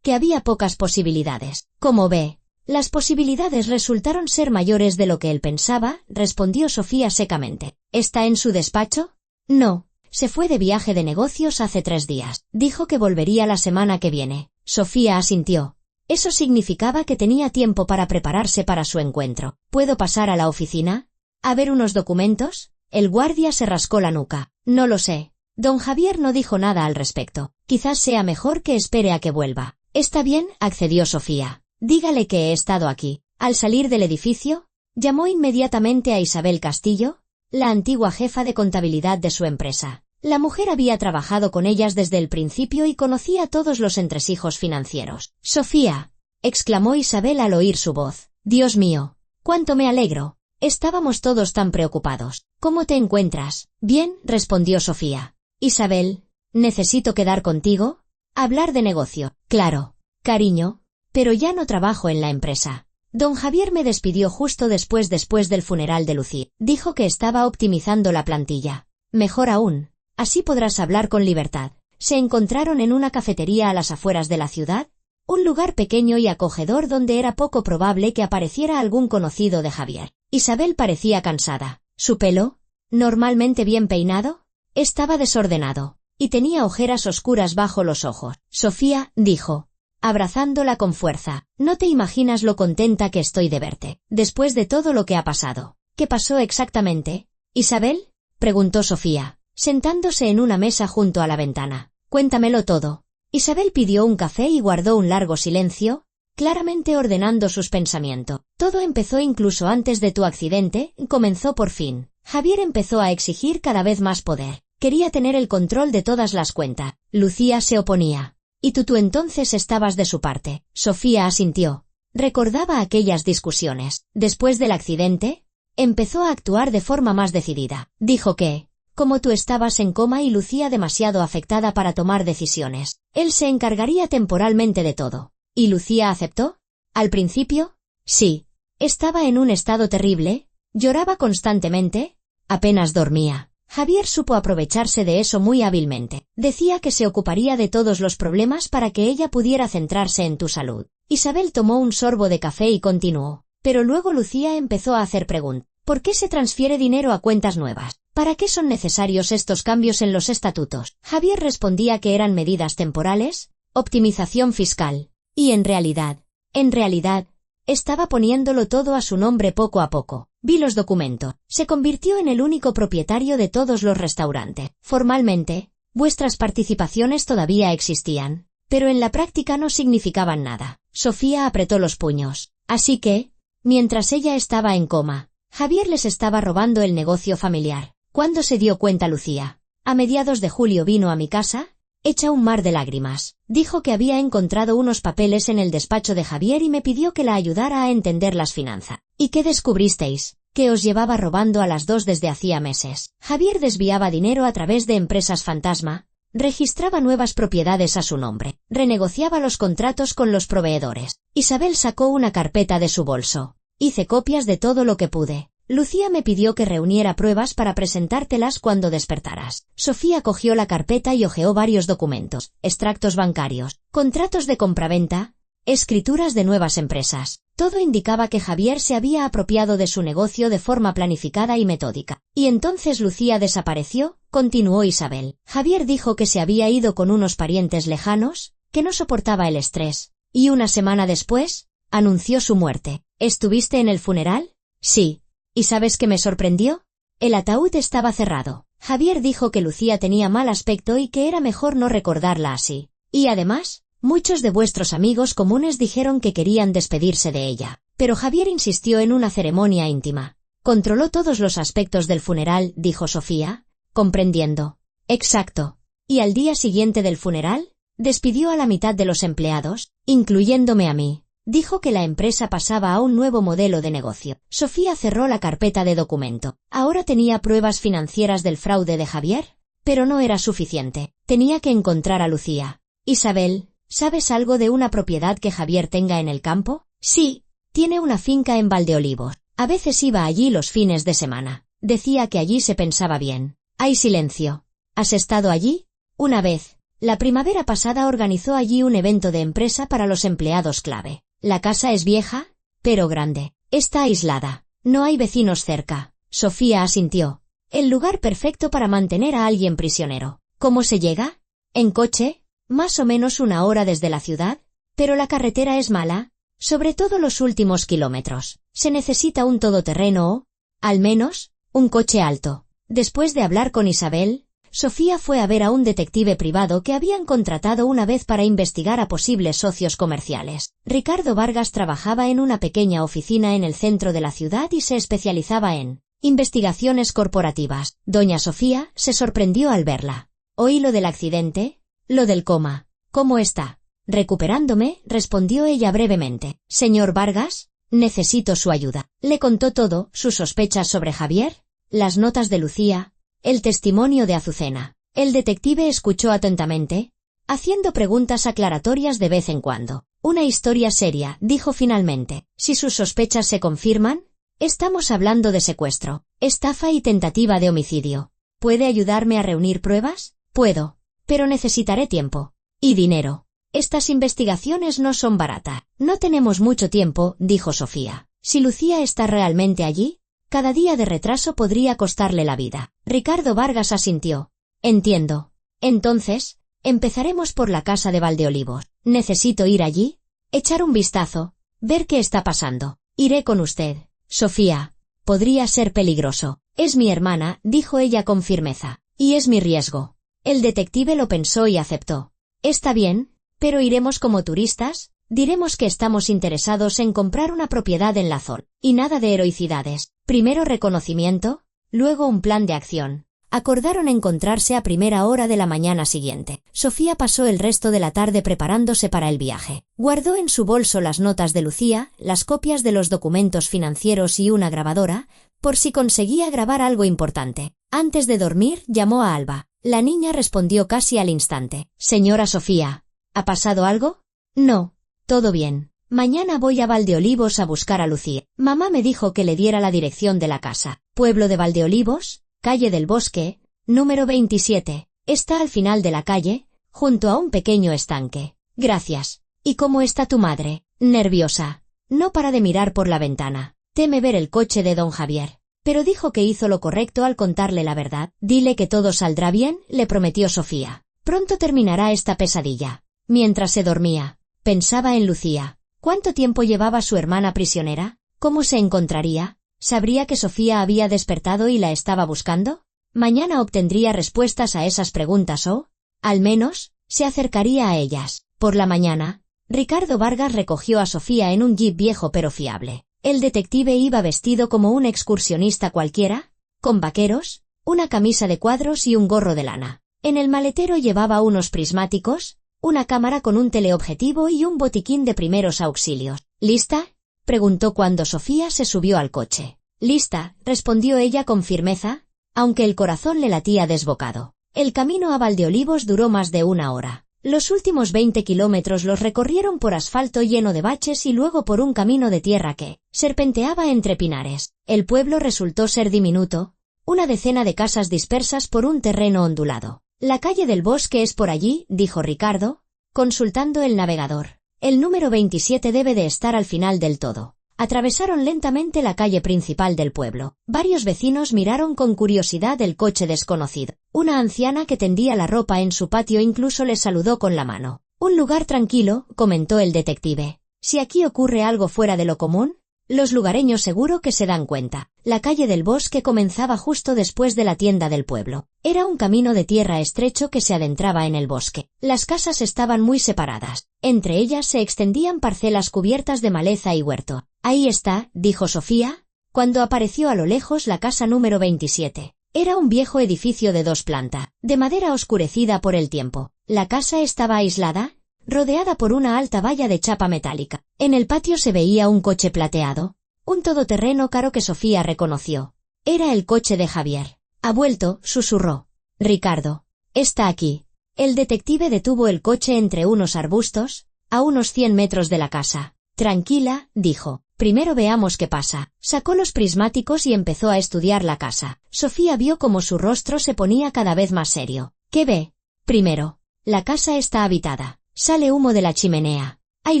que había pocas posibilidades. Como ve, las posibilidades resultaron ser mayores de lo que él pensaba, respondió Sofía secamente. ¿Está en su despacho? No, se fue de viaje de negocios hace 3 días. Dijo que volvería la semana que viene. Sofía asintió. Eso significaba que tenía tiempo para prepararse para su encuentro. ¿Puedo pasar a la oficina? ¿A ver unos documentos? El guardia se rascó la nuca. No lo sé. Don Javier no dijo nada al respecto. Quizás sea mejor que espere a que vuelva. Está bien, accedió Sofía. Dígale que he estado aquí. Al salir del edificio, llamó inmediatamente a Isabel Castillo, la antigua jefa de contabilidad de su empresa. La mujer había trabajado con ellas desde el principio y conocía todos los entresijos financieros. Sofía, exclamó Isabel al oír su voz. Dios mío, cuánto me alegro. Estábamos todos tan preocupados. ¿Cómo te encuentras? Bien, respondió Sofía. Isabel, ¿necesito quedar contigo? Hablar de negocio. Claro, cariño, pero ya no trabajo en la empresa. Don Javier me despidió justo después del funeral de Lucía. Dijo que estaba optimizando la plantilla. Mejor aún. Así podrás hablar con libertad. Se encontraron en una cafetería a las afueras de la ciudad, un lugar pequeño y acogedor donde era poco probable que apareciera algún conocido de Javier. Isabel parecía cansada. Su pelo, normalmente bien peinado, estaba desordenado, y tenía ojeras oscuras bajo los ojos. Sofía, dijo, abrazándola con fuerza, no te imaginas lo contenta que estoy de verte, después de todo lo que ha pasado. ¿Qué pasó exactamente? ¿Isabel? Preguntó Sofía. sentándose en una mesa junto a la ventana. Cuéntamelo todo. Isabel pidió un café y guardó un largo silencio, claramente ordenando sus pensamientos. Todo empezó incluso antes de tu accidente, comenzó por fin. Javier empezó a exigir cada vez más poder. Quería tener el control de todas las cuentas. Lucía se oponía. Y tú entonces estabas de su parte. Sofía asintió. Recordaba aquellas discusiones. Después del accidente, empezó a actuar de forma más decidida. Dijo que, como tú estabas en coma y Lucía demasiado afectada para tomar decisiones, él se encargaría temporalmente de todo. ¿Y Lucía aceptó? ¿Al principio? Sí. Estaba en un estado terrible, lloraba constantemente, apenas dormía. Javier supo aprovecharse de eso muy hábilmente. Decía que se ocuparía de todos los problemas para que ella pudiera centrarse en tu salud. Isabel tomó un sorbo de café y continuó. Pero luego Lucía empezó a hacer preguntas. ¿Por qué se transfiere dinero a cuentas nuevas? ¿Para qué son necesarios estos cambios en los estatutos? Javier respondía que eran medidas temporales, optimización fiscal. Y en realidad, estaba poniéndolo todo a su nombre poco a poco. Vi los documentos. Se convirtió en el único propietario de todos los restaurantes. Formalmente, vuestras participaciones todavía existían, pero en la práctica no significaban nada. Sofía apretó los puños. Así que, mientras ella estaba en coma, Javier les estaba robando el negocio familiar. ¿Cuándo se dio cuenta Lucía? A mediados de julio vino a mi casa, hecha un mar de lágrimas. Dijo que había encontrado unos papeles en el despacho de Javier y me pidió que la ayudara a entender las finanzas. ¿Y qué descubristeis? Que os llevaba robando a las dos desde hacía meses. Javier desviaba dinero a través de empresas fantasma, registraba nuevas propiedades a su nombre, renegociaba los contratos con los proveedores. Isabel sacó una carpeta de su bolso. Hice copias de todo lo que pude. Lucía me pidió que reuniera pruebas para presentártelas cuando despertaras. Sofía cogió la carpeta y hojeó varios documentos, extractos bancarios, contratos de compraventa, escrituras de nuevas empresas. Todo indicaba que Javier se había apropiado de su negocio de forma planificada y metódica. Y entonces Lucía desapareció, continuó Isabel. Javier dijo que se había ido con unos parientes lejanos, que no soportaba el estrés. Y una semana después, anunció su muerte. ¿Estuviste en el funeral? Sí. ¿Y sabes qué me sorprendió? El ataúd estaba cerrado. Javier dijo que Lucía tenía mal aspecto y que era mejor no recordarla así. Y además, muchos de vuestros amigos comunes dijeron que querían despedirse de ella. Pero Javier insistió en una ceremonia íntima. Controló todos los aspectos del funeral, dijo Sofía, comprendiendo. Exacto. ¿Y al día siguiente del funeral? Despidió a la mitad de los empleados, incluyéndome a mí. Dijo que la empresa pasaba a un nuevo modelo de negocio. Sofía cerró la carpeta de documento. Ahora tenía pruebas financieras del fraude de Javier, pero no era suficiente. Tenía que encontrar a Lucía. Isabel, ¿sabes algo de una propiedad que Javier tenga en el campo? Sí, tiene una finca en Valdeolivos. A veces iba allí los fines de semana. Decía que allí se pensaba bien. Hay silencio. ¿Has estado allí? Una vez. La primavera pasada organizó allí un evento de empresa para los empleados clave. La casa es vieja, pero grande. Está aislada. No hay vecinos cerca. Sofía asintió. El lugar perfecto para mantener a alguien prisionero. ¿Cómo se llega? ¿En coche? Más o menos una hora desde la ciudad. Pero la carretera es mala, sobre todo los últimos kilómetros. Se necesita un todoterreno o, al menos, un coche alto. Después de hablar con Isabel, Sofía fue a ver a un detective privado que habían contratado una vez para investigar a posibles socios comerciales. Ricardo Vargas trabajaba en una pequeña oficina en el centro de la ciudad y se especializaba en investigaciones corporativas. Doña Sofía se sorprendió al verla. Oí lo del accidente, lo del coma. ¿Cómo está? Recuperándome, respondió ella brevemente. Señor Vargas, necesito su ayuda. Le contó todo, sus sospechas sobre Javier, las notas de Lucía, el testimonio de Azucena. El detective escuchó atentamente, haciendo preguntas aclaratorias de vez en cuando. Una historia seria, dijo finalmente. Si sus sospechas se confirman, estamos hablando de secuestro, estafa y tentativa de homicidio. ¿Puede ayudarme a reunir pruebas? Puedo, pero necesitaré tiempo. Y dinero. Estas investigaciones no son baratas. No tenemos mucho tiempo, dijo Sofía. Si Lucía está realmente allí, cada día de retraso podría costarle la vida. Ricardo Vargas asintió. Entiendo. Entonces, empezaremos por la casa de Valdeolivos. Necesito ir allí, echar un vistazo, ver qué está pasando. Iré con usted. Sofía. Podría ser peligroso. Es mi hermana, dijo ella con firmeza. Y es mi riesgo. El detective lo pensó y aceptó. Está bien, pero iremos como turistas, diremos que estamos interesados en comprar una propiedad en la zona. Y nada de heroicidades. Primero reconocimiento, luego un plan de acción. Acordaron encontrarse a primera hora de la mañana siguiente. Sofía pasó el resto de la tarde preparándose para el viaje. Guardó en su bolso las notas de Lucía, las copias de los documentos financieros y una grabadora, por si conseguía grabar algo importante. Antes de dormir, llamó a Alba. La niña respondió casi al instante. Señora Sofía, ¿ha pasado algo? No, todo bien. Mañana voy a Valdeolivos a buscar a Lucía. Mamá me dijo que le diera la dirección de la casa. Pueblo de Valdeolivos, calle del Bosque, número 27. Está al final de la calle, junto a un pequeño estanque. Gracias. ¿Y cómo está tu madre? Nerviosa. No para de mirar por la ventana. Teme ver el coche de don Javier. Pero dijo que hizo lo correcto al contarle la verdad. Dile que todo saldrá bien, le prometió Sofía. Pronto terminará esta pesadilla. Mientras se dormía, pensaba en Lucía. ¿Cuánto tiempo llevaba su hermana prisionera? ¿Cómo se encontraría? ¿Sabría que Sofía había despertado y la estaba buscando? Mañana obtendría respuestas a esas preguntas o, al menos, se acercaría a ellas. Por la mañana, Ricardo Vargas recogió a Sofía en un jeep viejo pero fiable. El detective iba vestido como un excursionista cualquiera, con vaqueros, una camisa de cuadros y un gorro de lana. En el maletero llevaba unos prismáticos, una cámara con un teleobjetivo y un botiquín de primeros auxilios. ¿Lista?, preguntó cuando Sofía se subió al coche. Lista, respondió ella con firmeza, aunque el corazón le latía desbocado. El camino a Valdeolivos duró más de una hora. Los últimos 20 kilómetros los recorrieron por asfalto lleno de baches y luego por un camino de tierra que serpenteaba entre pinares. El pueblo resultó ser diminuto, una decena de casas dispersas por un terreno ondulado. La calle del Bosque es por allí, dijo Ricardo, consultando el navegador. El número 27 debe de estar al final del todo. Atravesaron lentamente la calle principal del pueblo. Varios vecinos miraron con curiosidad el coche desconocido. Una anciana que tendía la ropa en su patio incluso les saludó con la mano. Un lugar tranquilo, comentó el detective. Si aquí ocurre algo fuera de lo común, los lugareños seguro que se dan cuenta. La calle del Bosque comenzaba justo después de la tienda del pueblo. Era un camino de tierra estrecho que se adentraba en el bosque. Las casas estaban muy separadas. Entre ellas se extendían parcelas cubiertas de maleza y huerto. Ahí está, dijo Sofía, cuando apareció a lo lejos la casa número 27. Era un viejo edificio de 2 plantas, de madera oscurecida por el tiempo. La casa estaba aislada, rodeada por una alta valla de chapa metálica. En el patio se veía un coche plateado, un todoterreno caro que Sofía reconoció. Era el coche de Javier. Ha vuelto, susurró. Ricardo. Está aquí. El detective detuvo el coche entre unos arbustos, a unos 100 metros de la casa. Tranquila, dijo. Primero veamos qué pasa. Sacó los prismáticos y empezó a estudiar la casa. Sofía vio cómo su rostro se ponía cada vez más serio. ¿Qué ve? Primero, la casa está habitada. Sale humo de la chimenea. Hay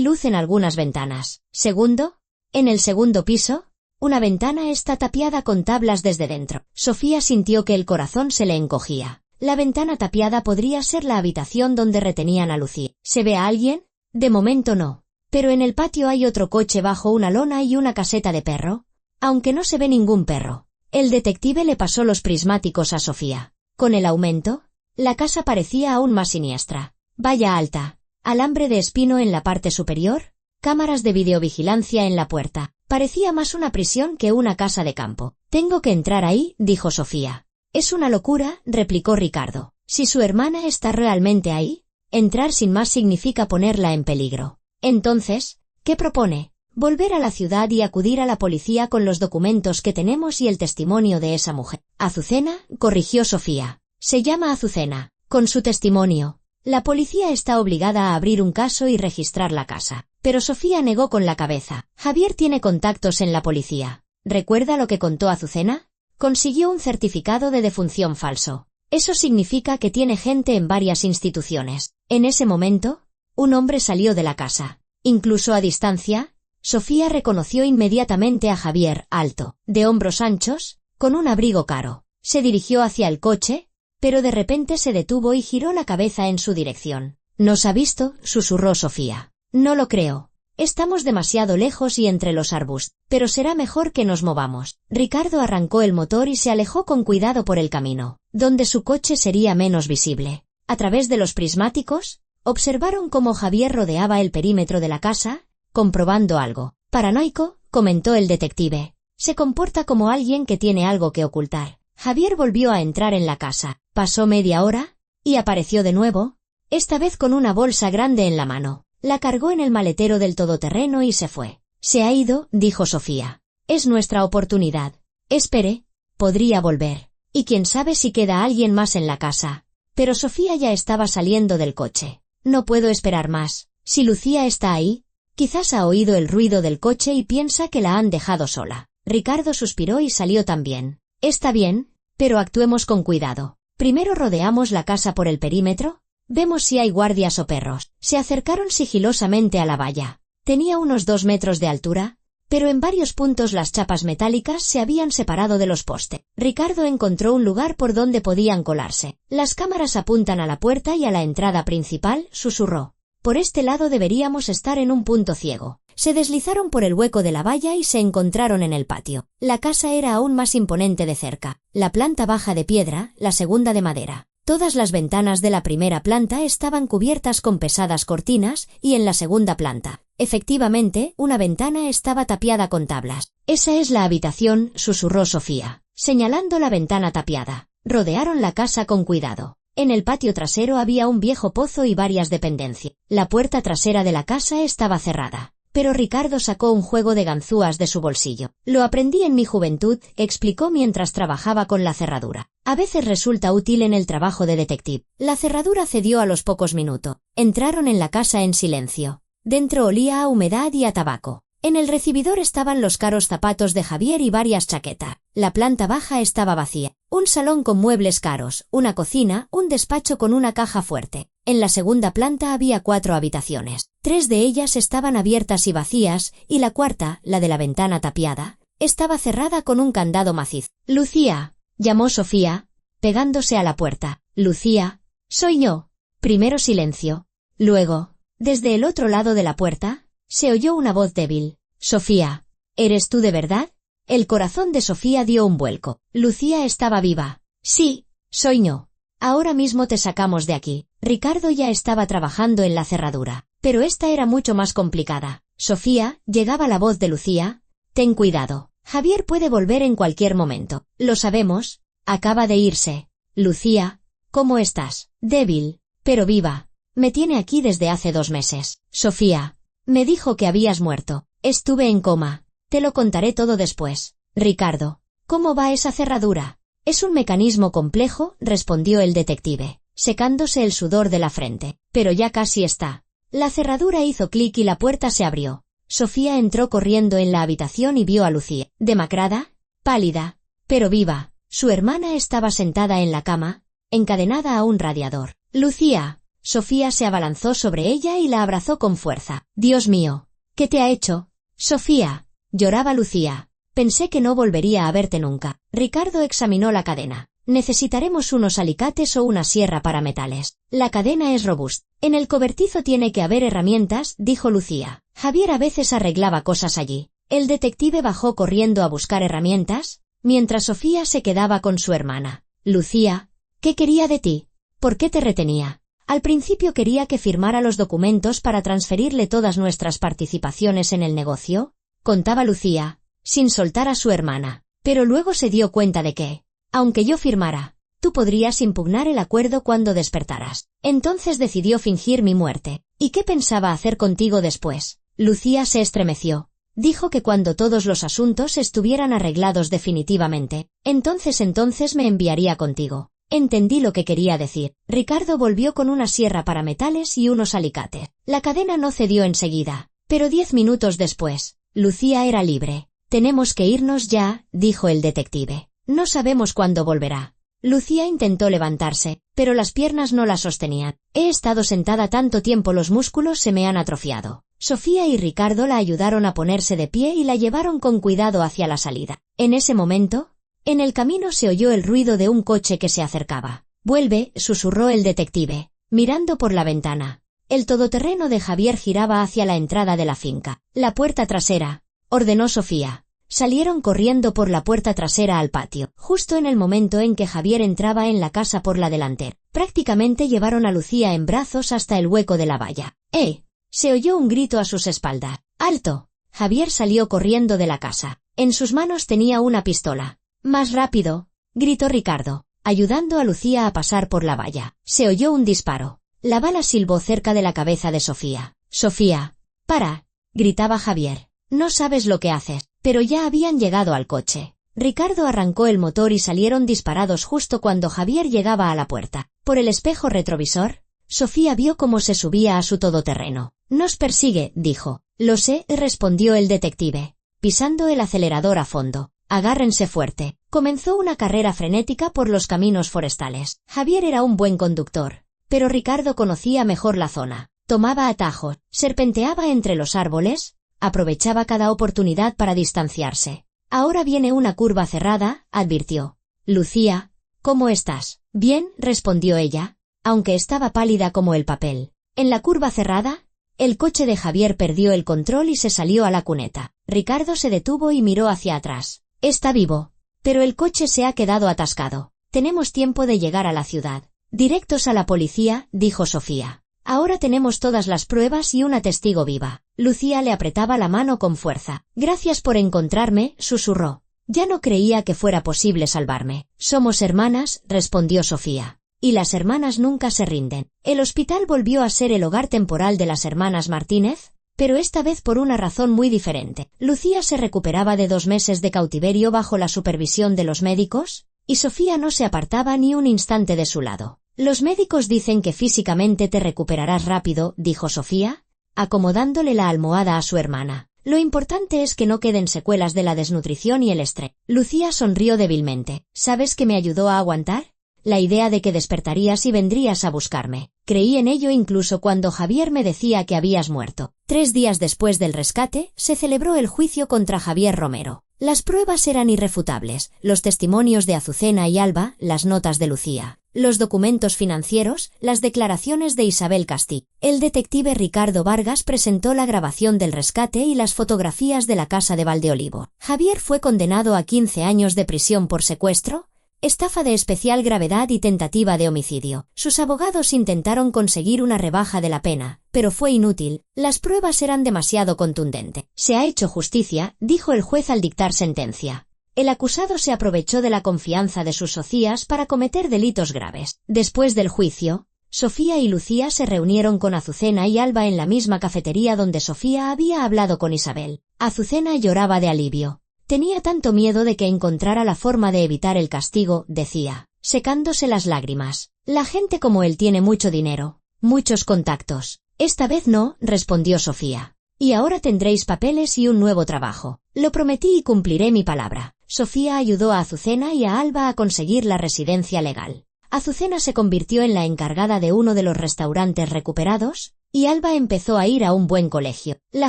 luz en algunas ventanas. Segundo, en el segundo piso, una ventana está tapiada con tablas desde dentro. Sofía sintió que el corazón se le encogía. La ventana tapiada podría ser la habitación donde retenían a Lucía. ¿Se ve a alguien? De momento no. Pero en el patio hay otro coche bajo una lona y una caseta de perro, aunque no se ve ningún perro. El detective le pasó los prismáticos a Sofía. Con el aumento, la casa parecía aún más siniestra. Valla alta, alambre de espino en la parte superior, cámaras de videovigilancia en la puerta. Parecía más una prisión que una casa de campo. Tengo que entrar ahí, dijo Sofía. Es una locura, replicó Ricardo. Si su hermana está realmente ahí, entrar sin más significa ponerla en peligro. Entonces, ¿qué propone? Volver a la ciudad y acudir a la policía con los documentos que tenemos y el testimonio de esa mujer. Azucena, corrigió Sofía. Se llama Azucena. Con su testimonio, la policía está obligada a abrir un caso y registrar la casa. Pero Sofía negó con la cabeza. Javier tiene contactos en la policía. ¿Recuerda lo que contó Azucena? Consiguió un certificado de defunción falso. Eso significa que tiene gente en varias instituciones. En ese momento, un hombre salió de la casa. Incluso a distancia, Sofía reconoció inmediatamente a Javier, alto, de hombros anchos, con un abrigo caro. Se dirigió hacia el coche, pero de repente se detuvo y giró la cabeza en su dirección. «¿Nos ha visto?», susurró Sofía. «No lo creo. Estamos demasiado lejos y entre los arbustos, pero será mejor que nos movamos. Ricardo arrancó el motor y se alejó con cuidado por el camino, donde su coche sería menos visible. A través de los prismáticos, observaron cómo Javier rodeaba el perímetro de la casa, comprobando algo. Paranoico, comentó el detective. Se comporta como alguien que tiene algo que ocultar. Javier volvió a entrar en la casa. Pasó media hora, y apareció de nuevo, esta vez con una bolsa grande en la mano. La cargó en el maletero del todoterreno y se fue. Se ha ido, dijo Sofía. Es nuestra oportunidad. Espere, podría volver. Y quién sabe si queda alguien más en la casa. Pero Sofía ya estaba saliendo del coche. No puedo esperar más. Si Lucía está ahí, quizás ha oído el ruido del coche y piensa que la han dejado sola. Ricardo suspiró y salió también. Está bien, pero actuemos con cuidado. Primero rodeamos la casa por el perímetro. Vemos si hay guardias o perros. Se acercaron sigilosamente a la valla. Tenía unos 2 metros de altura, pero en varios puntos las chapas metálicas se habían separado de los postes. Ricardo encontró un lugar por donde podían colarse. Las cámaras apuntan a la puerta y a la entrada principal, susurró. Por este lado deberíamos estar en un punto ciego. Se deslizaron por el hueco de la valla y se encontraron en el patio. La casa era aún más imponente de cerca. La planta baja de piedra, la segunda de madera. Todas las ventanas de la primera planta estaban cubiertas con pesadas cortinas y en la segunda planta, efectivamente, una ventana estaba tapiada con tablas. Esa es la habitación, susurró Sofía, señalando la ventana tapiada. Rodearon la casa con cuidado. En el patio trasero había un viejo pozo y varias dependencias. La puerta trasera de la casa estaba cerrada. Pero Ricardo sacó un juego de ganzúas de su bolsillo. Lo aprendí en mi juventud, explicó mientras trabajaba con la cerradura. A veces resulta útil en el trabajo de detective. La cerradura cedió a los pocos minutos. Entraron en la casa en silencio. Dentro olía a humedad y a tabaco. En el recibidor estaban los caros zapatos de Javier y varias chaquetas. La planta baja estaba vacía. Un salón con muebles caros, una cocina, un despacho con una caja fuerte. En la segunda planta había 4 habitaciones. 3 de ellas estaban abiertas y vacías, y la cuarta, la de la ventana tapiada, estaba cerrada con un candado macizo. Lucía, llamó Sofía, pegándose a la puerta. Lucía, soy yo. Primero silencio. Luego, desde el otro lado de la puerta, se oyó una voz débil. Sofía, ¿eres tú de verdad? El corazón de Sofía dio un vuelco. Lucía estaba viva. Sí, soy yo. Ahora mismo te sacamos de aquí. Ricardo ya estaba trabajando en la cerradura, pero esta era mucho más complicada. Sofía, llegaba la voz de Lucía. Ten cuidado. Javier puede volver en cualquier momento. Lo sabemos. Acaba de irse. Lucía, ¿cómo estás? Débil, pero viva. Me tiene aquí desde hace 2 meses. Sofía, me dijo que habías muerto. Estuve en coma. Te lo contaré todo después. Ricardo, ¿cómo va esa cerradura? Es un mecanismo complejo, respondió el detective, secándose el sudor de la frente. Pero ya casi está. La cerradura hizo clic y la puerta se abrió. Sofía entró corriendo en la habitación y vio a Lucía, demacrada, pálida, pero viva. Su hermana estaba sentada en la cama, encadenada a un radiador. Lucía. Sofía se abalanzó sobre ella y la abrazó con fuerza. Dios mío, ¿qué te ha hecho? Sofía, lloraba Lucía. Pensé que no volvería a verte nunca. Ricardo examinó la cadena. Necesitaremos unos alicates o una sierra para metales. La cadena es robusta. En el cobertizo tiene que haber herramientas, dijo Lucía. Javier a veces arreglaba cosas allí. El detective bajó corriendo a buscar herramientas, mientras Sofía se quedaba con su hermana. Lucía, ¿qué quería de ti? ¿Por qué te retenía? Al principio quería que firmara los documentos para transferirle todas nuestras participaciones en el negocio, contaba Lucía, sin soltar a su hermana. Pero luego se dio cuenta de que, aunque yo firmara, tú podrías impugnar el acuerdo cuando despertaras. Entonces decidió fingir mi muerte. ¿Y qué pensaba hacer contigo después? Lucía se estremeció. Dijo que cuando todos los asuntos estuvieran arreglados definitivamente, entonces me enviaría contigo. Entendí lo que quería decir. Ricardo volvió con una sierra para metales y unos alicates. La cadena no cedió enseguida, pero 10 minutos después, Lucía era libre. Tenemos que irnos ya, dijo el detective. No sabemos cuándo volverá. Lucía intentó levantarse, pero las piernas no la sostenían. He estado sentada tanto tiempo, los músculos se me han atrofiado. Sofía y Ricardo la ayudaron a ponerse de pie y la llevaron con cuidado hacia la salida. En ese momento, en el camino se oyó el ruido de un coche que se acercaba. Vuelve, susurró el detective, mirando por la ventana. El todoterreno de Javier giraba hacia la entrada de la finca. La puerta trasera, ordenó Sofía. Salieron corriendo por la puerta trasera al patio, justo en el momento en que Javier entraba en la casa por la delantera. Prácticamente llevaron a Lucía en brazos hasta el hueco de la valla. ¡Eh! Se oyó un grito a sus espaldas. ¡Alto! Javier salió corriendo de la casa. En sus manos tenía una pistola. ¡Más rápido!, gritó Ricardo, ayudando a Lucía a pasar por la valla. Se oyó un disparo. La bala silbó cerca de la cabeza de Sofía. «Sofía, para», gritaba Javier. «No sabes lo que haces». Pero ya habían llegado al coche. Ricardo arrancó el motor y salieron disparados justo cuando Javier llegaba a la puerta. Por el espejo retrovisor, Sofía vio cómo se subía a su todoterreno. «Nos persigue», dijo. «Lo sé», respondió el detective, pisando el acelerador a fondo. «Agárrense fuerte». Comenzó una carrera frenética por los caminos forestales. Javier era un buen conductor, pero Ricardo conocía mejor la zona. Tomaba atajos, serpenteaba entre los árboles, aprovechaba cada oportunidad para distanciarse. «Ahora viene una curva cerrada», advirtió. «Lucía, ¿cómo estás?» «Bien», respondió ella, aunque estaba pálida como el papel. En la curva cerrada, el coche de Javier perdió el control y se salió a la cuneta. Ricardo se detuvo y miró hacia atrás. «Está vivo, pero el coche se ha quedado atascado. Tenemos tiempo de llegar a la ciudad». «Directos a la policía», dijo Sofía. «Ahora tenemos todas las pruebas y una testigo viva». Lucía le apretaba la mano con fuerza. «Gracias por encontrarme», susurró. «Ya no creía que fuera posible salvarme». «Somos hermanas», respondió Sofía. «Y las hermanas nunca se rinden». El hospital volvió a ser el hogar temporal de las hermanas Martínez, pero esta vez por una razón muy diferente. Lucía se recuperaba de 2 meses de cautiverio bajo la supervisión de los médicos, y Sofía no se apartaba ni un instante de su lado. «Los médicos dicen que físicamente te recuperarás rápido», dijo Sofía, acomodándole la almohada a su hermana. «Lo importante es que no queden secuelas de la desnutrición y el estrés». Lucía sonrió débilmente. «¿Sabes qué me ayudó a aguantar? La idea de que despertarías y vendrías a buscarme. Creí en ello incluso cuando Javier me decía que habías muerto». 3 días después del rescate, se celebró el juicio contra Javier Romero. Las pruebas eran irrefutables, los testimonios de Azucena y Alba, las notas de Lucía, los documentos financieros, las declaraciones de Isabel Castillo. El detective Ricardo Vargas presentó la grabación del rescate y las fotografías de la casa de Valdeolivo. Javier fue condenado a 15 años de prisión por secuestro, estafa de especial gravedad y tentativa de homicidio. Sus abogados intentaron conseguir una rebaja de la pena, pero fue inútil, las pruebas eran demasiado contundentes. «Se ha hecho justicia», dijo el juez al dictar sentencia. El acusado se aprovechó de la confianza de sus socias para cometer delitos graves. Después del juicio, Sofía y Lucía se reunieron con Azucena y Alba en la misma cafetería donde Sofía había hablado con Isabel. Azucena lloraba de alivio. Tenía tanto miedo de que encontrara la forma de evitar el castigo, decía, secándose las lágrimas. «La gente como él tiene mucho dinero, muchos contactos». «Esta vez no», respondió Sofía. «Y ahora tendréis papeles y un nuevo trabajo». «Lo prometí y cumpliré mi palabra». Sofía ayudó a Azucena y a Alba a conseguir la residencia legal. Azucena se convirtió en la encargada de uno de los restaurantes recuperados, y Alba empezó a ir a un buen colegio. La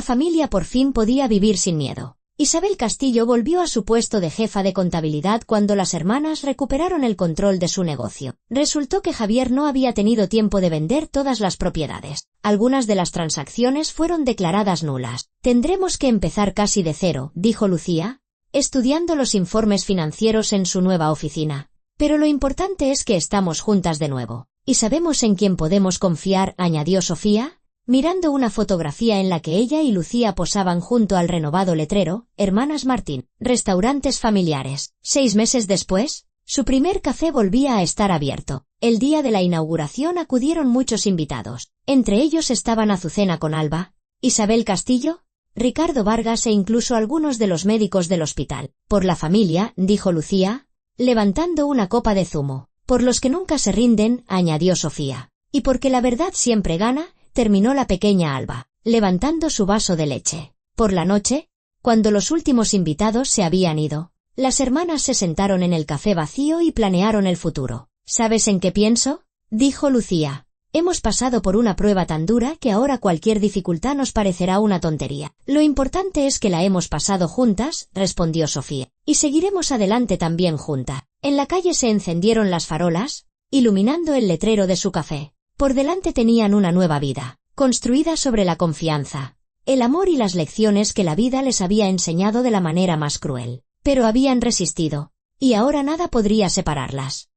familia por fin podía vivir sin miedo. Isabel Castillo volvió a su puesto de jefa de contabilidad cuando las hermanas recuperaron el control de su negocio. Resultó que Javier no había tenido tiempo de vender todas las propiedades. Algunas de las transacciones fueron declaradas nulas. «Tendremos que empezar casi de cero», dijo Lucía, estudiando los informes financieros en su nueva oficina. «Pero lo importante es que estamos juntas de nuevo. Y sabemos en quién podemos confiar», añadió Sofía, mirando una fotografía en la que ella y Lucía posaban junto al renovado letrero, «Hermanas Martín, restaurantes familiares». 6 meses después, su primer café volvía a estar abierto. El día de la inauguración acudieron muchos invitados. Entre ellos estaban Azucena con Alba, Isabel Castillo, Ricardo Vargas e incluso algunos de los médicos del hospital. «Por la familia», dijo Lucía, levantando una copa de zumo. «Por los que nunca se rinden», añadió Sofía. «Y porque la verdad siempre gana», terminó la pequeña Alba, levantando su vaso de leche. Por la noche, cuando los últimos invitados se habían ido, las hermanas se sentaron en el café vacío y planearon el futuro. «¿Sabes en qué pienso?», dijo Lucía. «Hemos pasado por una prueba tan dura que ahora cualquier dificultad nos parecerá una tontería. Lo importante es que la hemos pasado juntas», respondió Sofía. «Y seguiremos adelante también juntas». En la calle se encendieron las farolas, iluminando el letrero de su café. Por delante tenían una nueva vida. construida sobre la confianza, el amor y las lecciones que la vida les había enseñado de la manera más cruel. Pero habían resistido, y ahora nada podría separarlas.